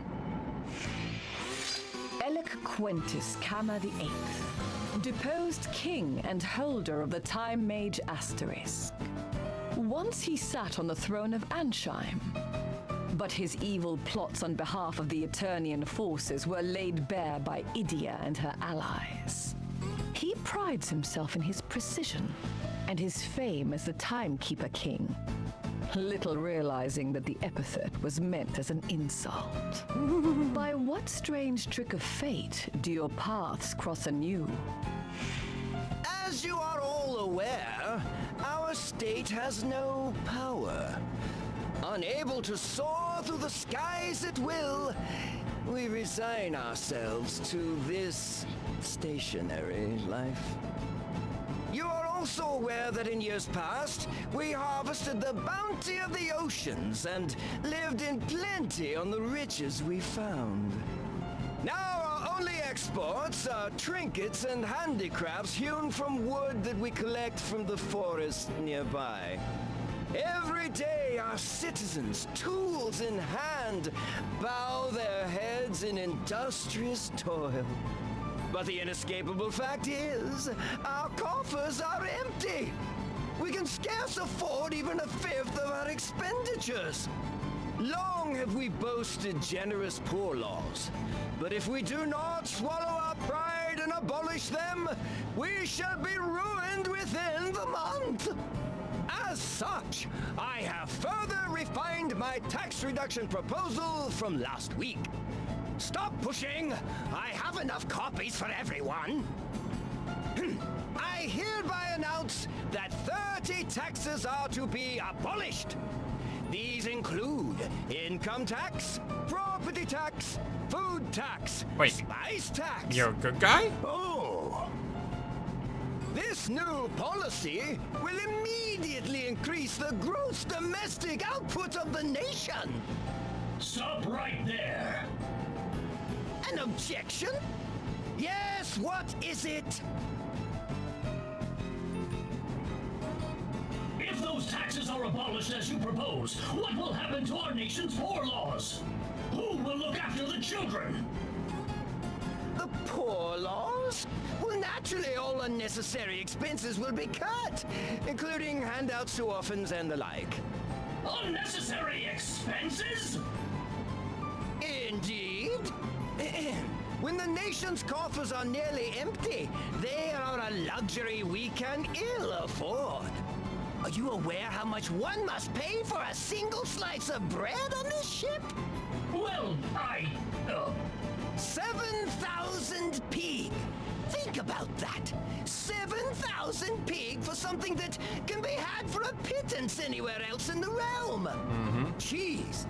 Elec Quentis Khamer VIII, deposed king and holder of the Time Mage Asterisk. Once he sat on the throne of Ansheim, but his evil plots on behalf of the Eternian forces were laid bare by Idia and her allies. He prides himself in his precision and his fame as the Timekeeper King, little realizing that the epithet was meant as an insult. By what strange trick of fate do your paths cross anew? As you are all aware, our state has no power. Unable to soar through the skies at will, we resign ourselves to this stationary life. You are also aware that in years past, we harvested the bounty of the oceans and lived in plenty on the riches we found. Now our only exports are trinkets and handicrafts hewn from wood that we collect from the forest nearby. Every day our citizens, tools in hand, bow their heads in industrious toil. But the inescapable fact is, our coffers are empty. We can scarce afford even a fifth of our expenditures. Long have we boasted generous poor laws, but if we do not swallow our pride and abolish them, we shall be ruined within the month. As such, I have further refined my tax reduction proposal from last week. Stop pushing! I have enough copies for everyone! I hereby announce that 30 taxes are to be abolished. These include income tax, property tax, food tax, Wait, spice tax. you're a good guy? Oh! This new policy will immediately increase the gross domestic output of the nation. Stop right there. An objection? Yes, what is it? If those taxes are abolished as you propose, what will happen to our nation's poor laws? Who will look after the children? poor laws? Well, naturally, all unnecessary expenses will be cut, including handouts to orphans and the like. Unnecessary expenses? Indeed. When the nation's coffers are nearly empty, they are a luxury we can ill afford. Are you aware how much one must pay for a single slice of bread on this ship? Well, 7,000 pig. Think about that. 7,000 pig for something that can be had for a pittance anywhere else in the realm. Cheese.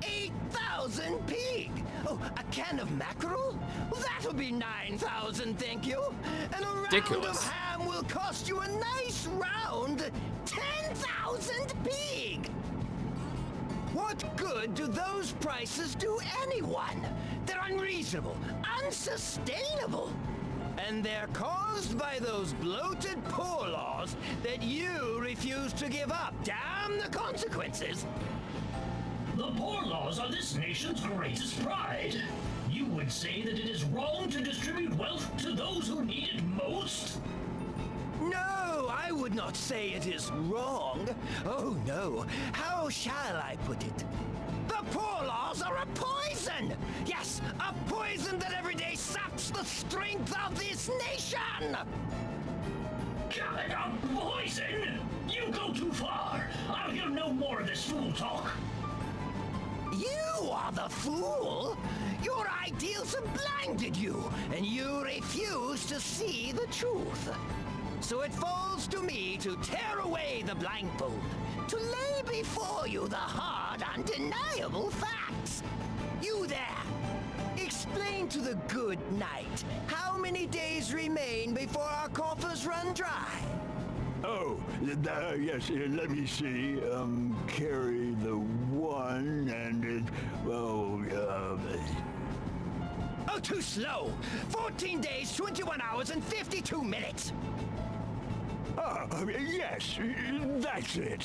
8,000 pig. Oh, a can of mackerel? Well, that'll be 9,000, thank you. And a round of ham will cost you a nice round 10,000 pig. What good do those prices do anyone? They're unreasonable, unsustainable. And they're caused by those bloated poor laws that you refuse to give up. Damn the consequences. The poor laws are this nation's greatest pride. You would say that it is wrong to distribute wealth to those who need it most? No, I would not say it is wrong. Oh no, how shall I put it? The poor laws are a poison! Yes, a poison that every day saps the strength of this nation! A poison? You go too far. I'll hear no more of this fool talk. You are the fool! Your ideals have blinded you, and you refuse to see the truth. So it falls to me to tear away the blindfold, to lay before you the hard, undeniable facts. You there! Explain to the good knight how many days remain before our coffers run dry. Oh, yes, let me see. Carry the one and, Oh, too slow! 14 days, 21 hours, and 52 minutes! Yes, that's it.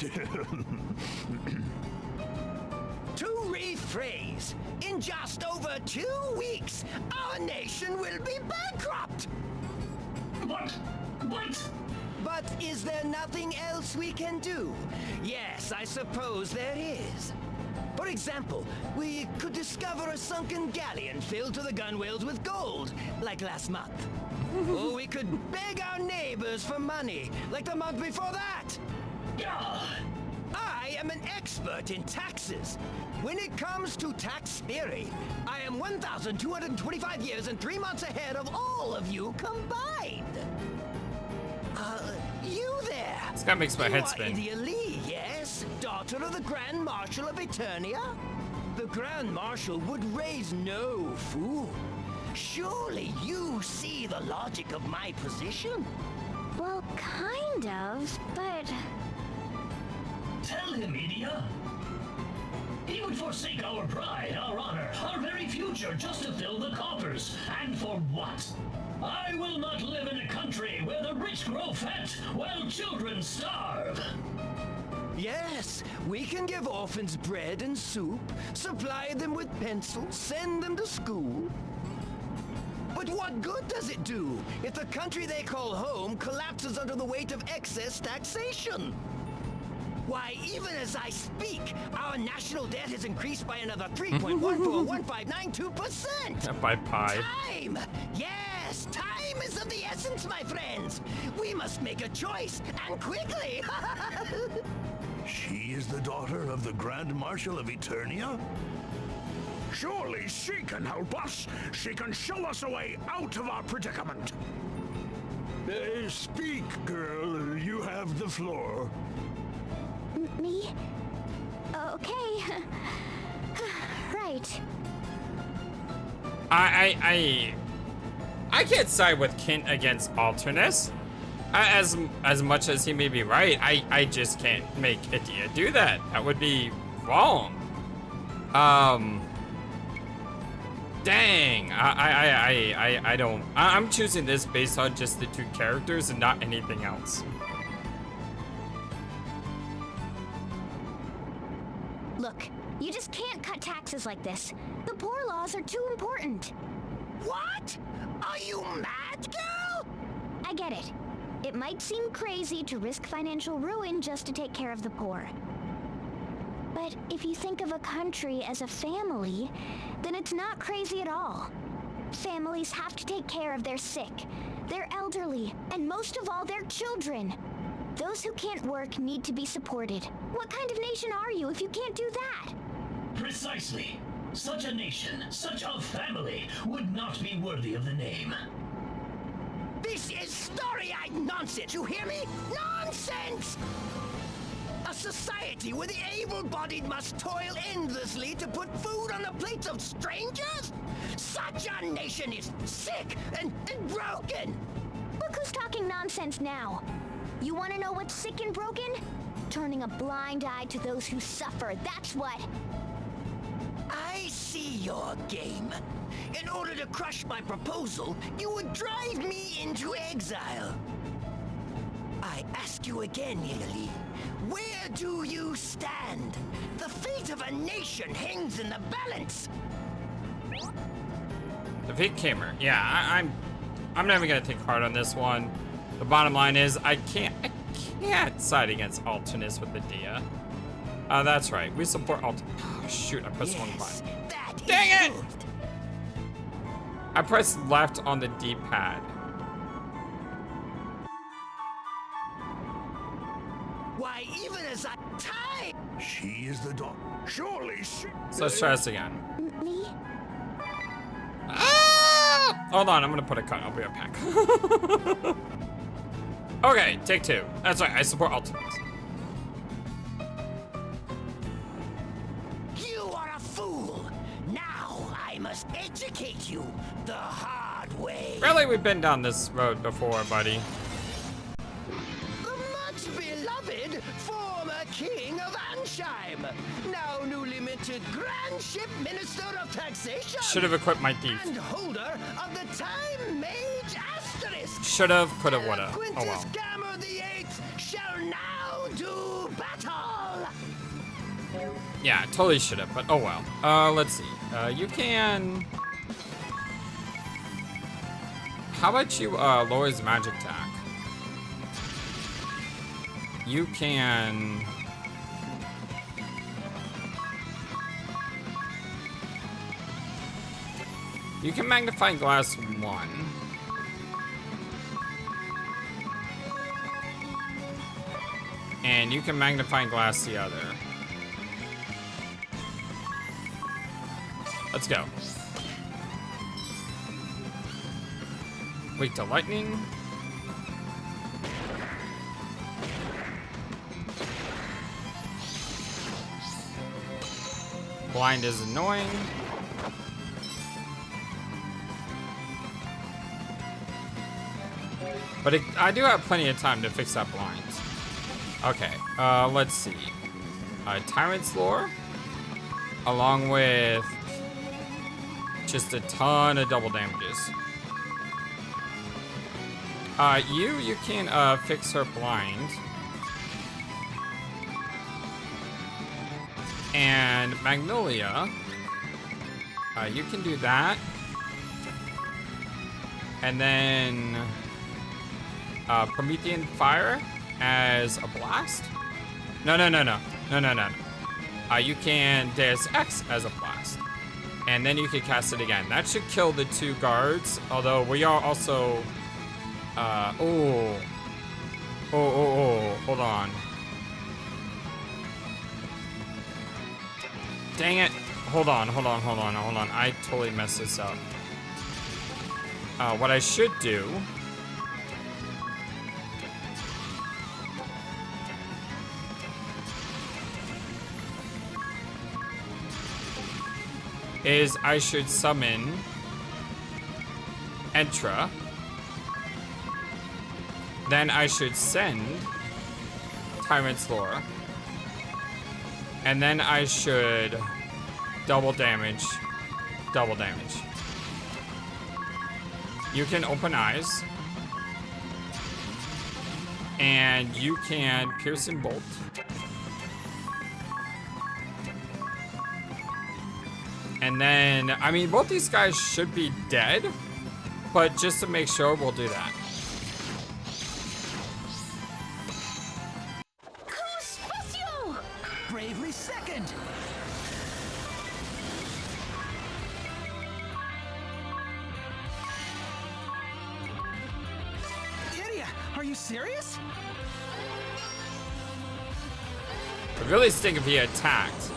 To rephrase, in just over 2 weeks, our nation will be bankrupt! What? But is there nothing else we can do? Yes, I suppose there is. For example, we could discover a sunken galleon filled to the gunwales with gold, like last month. Or we could beg our neighbors for money, like the month before that. I am an expert in taxes. When it comes to tax theory, I am 1,225 years and 3 months ahead of all of you combined. You there? This guy makes my head spin. You are Idia Lee, yes? Daughter of the Grand Marshal of Eternia? The Grand Marshal would raise no fool. Surely you see the logic of my position? Well, kind of, but... Tell him, Idia. He would forsake our pride, our honor, our very future just to fill the coffers. And for what? I will not live in a country where the rich grow fat while children starve. Yes, we can give orphans bread and soup, supply them with pencils, send them to school. But what good does it do if the country they call home collapses under the weight of excess taxation? Why, even as I speak, our national debt has increased by another 3.141592%! By pi. Time! Yes, time is of the essence, my friends! We must make a choice, and quickly! She is the daughter of the Grand Marshal of Eternia? Surely she can help us. She can show us a way out of our predicament. Speak, girl. You have the floor. Me? Okay. Right. I can't side with Kent against Alternis. As much as he may be right, I just can't make Idia do that. That would be wrong. Dang. I don't. I'm choosing this based on just the 2 characters and not anything else. Look, you just can't cut taxes like this. The poor laws are too important. What? Are you mad, girl? I get it. It might seem crazy to risk financial ruin just to take care of the poor. But if you think of a country as a family, then it's not crazy at all. Families have to take care of their sick, their elderly, and most of all, their children. Those who can't work need to be supported. What kind of nation are you if you can't do that? Precisely. Such a nation, such a family, would not be worthy of the name. This is story-eyed nonsense, you hear me? Nonsense! A society where the able-bodied must toil endlessly to put food on the plates of strangers? Such a nation is sick and broken! Look who's talking nonsense now. You want to know what's sick and broken? Turning a blind eye to those who suffer, that's what. I see your game. In order to crush my proposal, you would drive me into exile. I ask you again, Lily, where do you stand? The fate of a nation hangs in the balance. The Vic Khamer. Yeah, I'm not even gonna think hard on this one. The bottom line is I can't side against Alternis with the Dia. That's right. We support Oh, shoot, I pressed one button. Dang it! I pressed left on the D-pad. Why, even as I tie. She is the dog. Surely she. So let's try this again. Me? Ah! Hold on, I'm gonna put a cut. I'll be right back. Okay, take two. That's right, I support Alternis. You are a fool. Now I must educate you the hard way. Really, we've been down this road before, buddy. The much beloved former king of Ansheim, now newly minted Grandship Minister of Taxation. Should have equipped my thief. And holder of the Time Mage Asterisk. Should have, could have, would have. Oh well. Khamer the Eighth shall now do battle. Yeah, totally should have, but oh well. Let's see. You can. How about you lower his magic attack? You can. You can magnify glass 1. And you can magnify glass the other. Let's go. Weak to lightning. Blind is annoying. But I do have plenty of time to fix that blind. Okay, let's see. Tyrant's Lore, along with just a ton of double damages. You can fix her blind. And Magnolia, you can do that. And then Promethean Fire as a blast. No. You can Deus Ex as a blast. And then you can cast it again. That should kill the 2 guards. Although we are also hold on. Dang it. Hold on. I totally messed this up. What I should do is I should summon Entra. Then I should send Tyrant's Lore. And then I should double damage. You can open eyes. And you can piercing bolt. And then, I mean, both these guys should be dead, but just to make sure, we'll do that. Bravely second. Idiot, are you serious? It would really stink if he attacked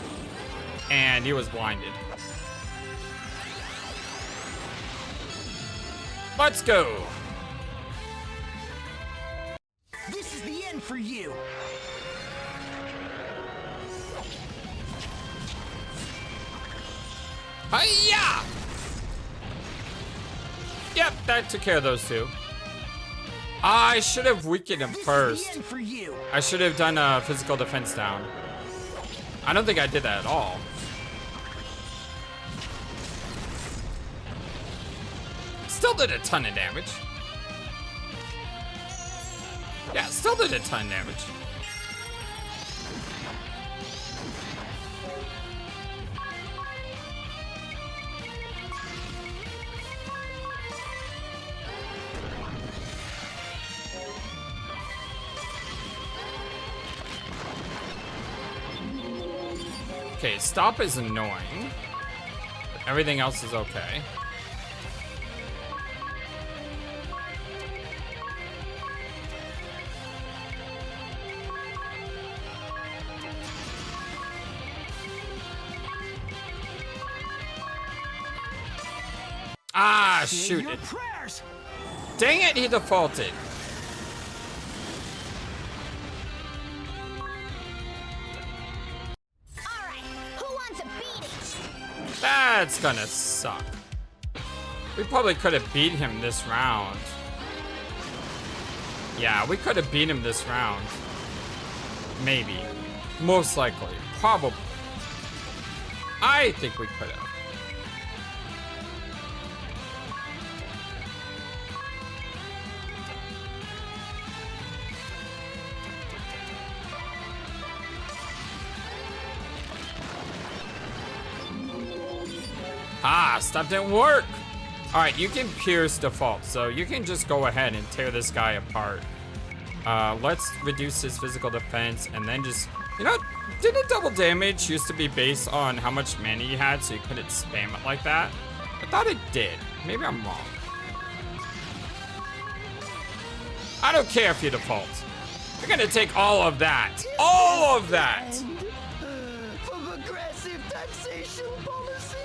and he was blinded. Let's go. This is the end for you. Hiya! Yep, that took care of those two. I should have weakened him first. I should have done a physical defense down. I don't think I did that at all. Still did a ton of damage. Yeah, still did a ton of damage. Okay, stop is annoying. But everything else is okay. Ah, shoot it. Dang it, he defaulted. That's gonna suck. We probably could have beat him this round. Yeah, we could have beat him this round. Maybe. Most likely. Probably. I think we could have. Ah, stuff didn't work. All right, you can pierce default, so you can just go ahead and tear this guy apart. Let's reduce his physical defense and then just, you know, didn't double damage used to be based on how much mana you had, so you couldn't spam it like that? I thought it did. Maybe I'm wrong. I don't care if you default. You're gonna take all of that. All of that. For progressive taxation policies.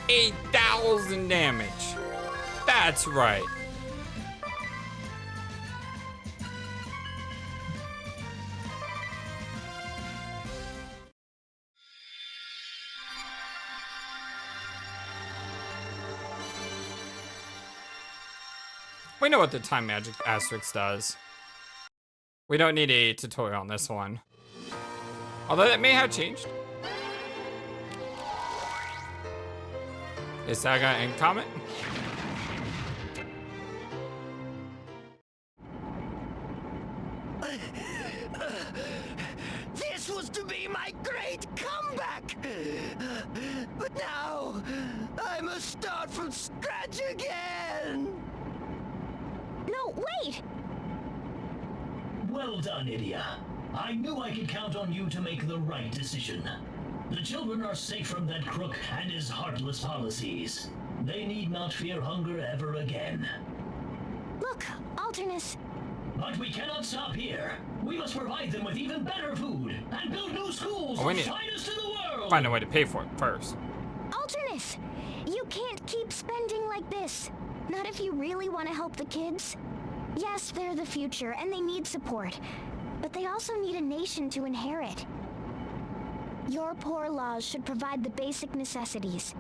8,000 damage. That's right. We know what the time magic asterisk does. We don't need a tutorial on this one. Although that may have changed. Is Saga and comment? This was to be my great comeback! But now, I must start from scratch again! No, wait! Well done, Idia. I knew I could count on you to make the right decision. The children are safe from that crook and his heartless policies. They need not fear hunger ever again. Look, Alternis. But we cannot stop here. We must provide them with even better food and build new schools we the need finest in the world. Find a way to pay for it first. Alternis, you can't keep spending like this. Not if you really want to help the kids. Yes, they're the future and they need support, but they also need a nation to inherit. Your poor laws should provide the basic necessities,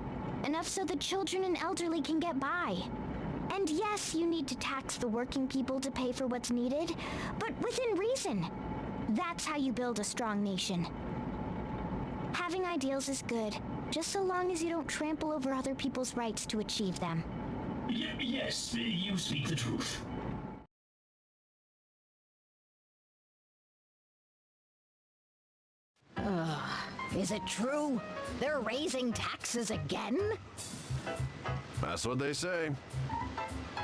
enough so the children and elderly can get by. And yes, you need to tax the working people to pay for what's needed, but within reason. That's how you build a strong nation. Having ideals is good, just so long as you don't trample over other people's rights to achieve them. Yes, you speak the truth. Is it true? They're raising taxes again? That's what they say.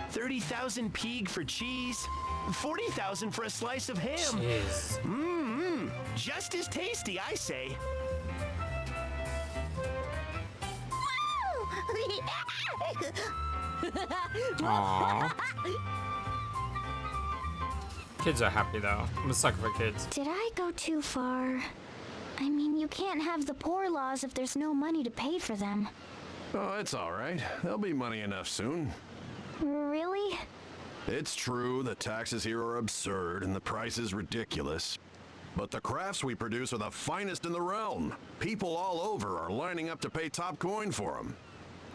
30,000 peeg for cheese, 40,000 for a slice of ham. Jeez. Mmm, just as tasty, I say. Aww. Kids are happy though. I'm a sucker for kids. Did I go too far? I mean, you can't have the poor laws if there's no money to pay for them. Oh, it's all right. There'll be money enough soon. Really? It's true, the taxes here are absurd and the prices ridiculous. But the crafts we produce are the finest in the realm. People all over are lining up to pay top coin for them.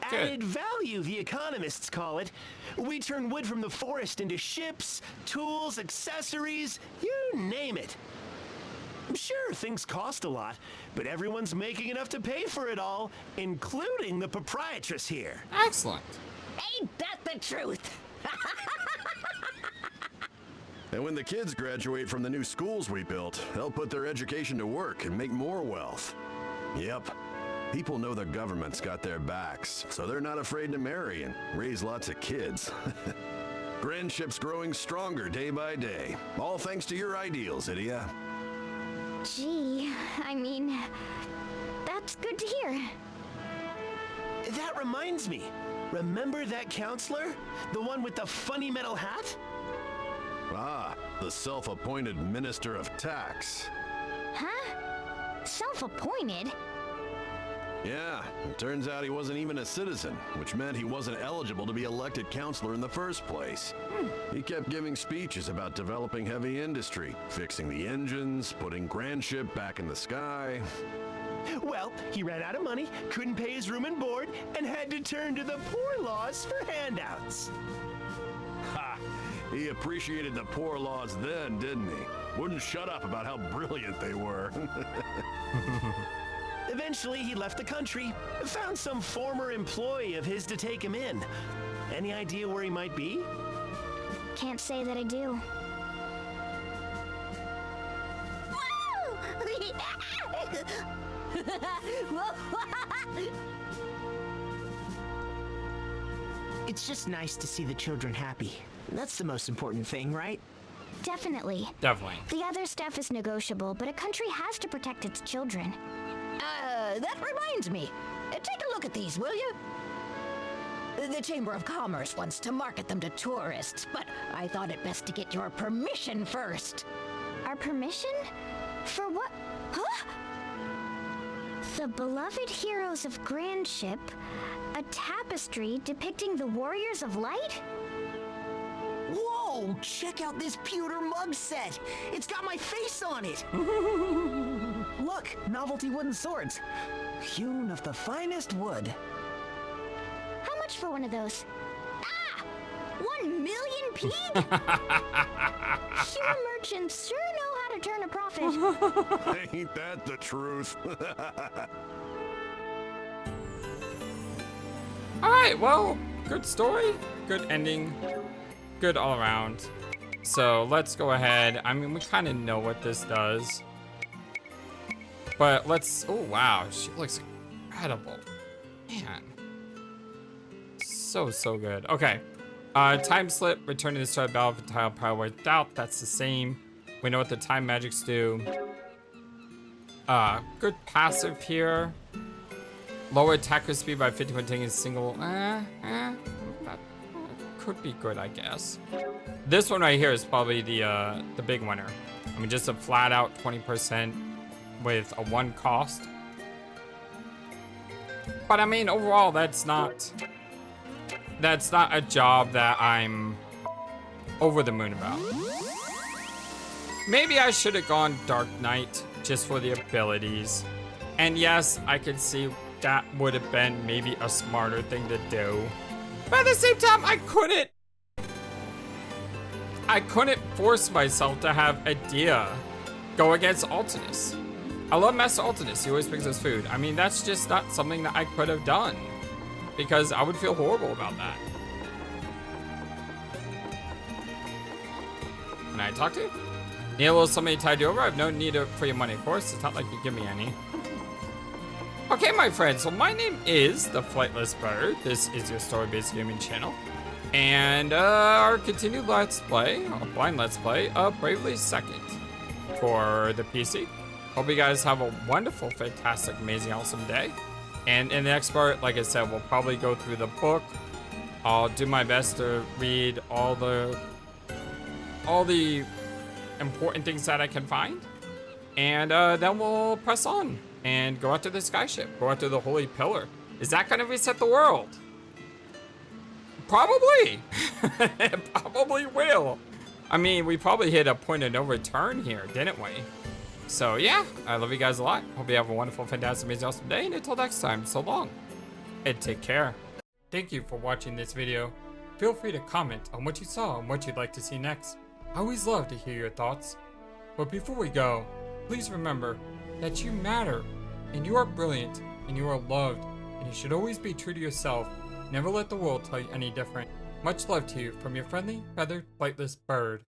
Added value, the economists call it. We turn wood from the forest into ships, tools, accessories, you name it. Sure, things cost a lot, but everyone's making enough to pay for it all, including the proprietress here. Excellent. Ain't that the truth? And when the kids graduate from the new schools we built, they'll put their education to work and make more wealth. Yep. People know the government's got their backs, so they're not afraid to marry and raise lots of kids. Grandship's growing stronger day by day, all thanks to your ideals, Idia. Gee, I mean, that's good to hear. That reminds me. Remember that counselor? The one with the funny metal hat? Ah, the self-appointed Minister of Tax. Huh? Self-appointed? Yeah, it turns out he wasn't even a citizen, which meant he wasn't eligible to be elected counselor in the first place. He kept giving speeches about developing heavy industry, fixing the engines, putting Grandship back in the sky. Well, he ran out of money, couldn't pay his room and board, and had to turn to the poor laws for handouts. Ha! He appreciated the poor laws then, didn't he? Wouldn't shut up about how brilliant they were. Eventually, he left the country, found some former employee of his to take him in. Any idea where he might be? Can't say that I do. It's just nice to see the children happy. That's the most important thing, right? Definitely. Definitely. The other stuff is negotiable, but a country has to protect its children. That reminds me. Take a look at these, will you? The Chamber of Commerce wants to market them to tourists, but I thought it best to get your permission first. Our permission? For what? Huh? The beloved heroes of Grandship, a tapestry depicting the warriors of light? Whoa! Check out this pewter mug set! It's got my face on it! Look, novelty wooden swords. Hewn of the finest wood. How much for one of those? Ah! 1 million peeg? Sure, merchants sure know how to turn a profit. Ain't that the truth? Alright, well, good story, good ending, good all around. So let's go ahead. I mean, we kind of know what this does. But let's, oh wow, she looks incredible. Man. So good. Okay. Time slip, return to the start of battle for tile power without. That's the same. We know what the time magics do. Good passive here. Lower attacker speed by 50 when taking a single. That could be good, I guess. This one right here is probably the big winner. I mean, just a flat out 20% with a 1 cost. But I mean, overall, that's not a job that I'm over the moon about. Maybe I should have gone Dark Knight just for the abilities. And yes, I could see that would have been maybe a smarter thing to do. But at the same time, I couldn't force myself to have Idea go against Alternis. I love Master Alternis, he always brings us food. I mean, that's just not something that I could have done, because I would feel horrible about that. Can I talk to you? Need a little somebody to tide you over? I have no need for your money, of course. It's not like you give me any. Okay, my friends, so my name is the FlightlessBird. This is your story-based gaming channel. And our continued Let's Play, a blind Let's Play, of Bravely Second for the PC. Hope you guys have a wonderful, fantastic, amazing, awesome day. And in the next part, like I said, we'll probably go through the book. I'll do my best to read all the important things that I can find. And then we'll press on and go after the skyship, go after the Holy Pillar. Is that gonna reset the world? Probably. It probably will. I mean, we probably hit a point of no return here, didn't we? So yeah, I love you guys a lot. Hope you have a wonderful, fantastic, amazing, awesome day. And until next time, so long. And take care. Thank you for watching this video. Feel free to comment on what you saw and what you'd like to see next. I always love to hear your thoughts. But before we go, please remember that you matter, and you are brilliant, and you are loved, and you should always be true to yourself. Never let the world tell you any different. Much love to you from your friendly, feathered, flightless bird.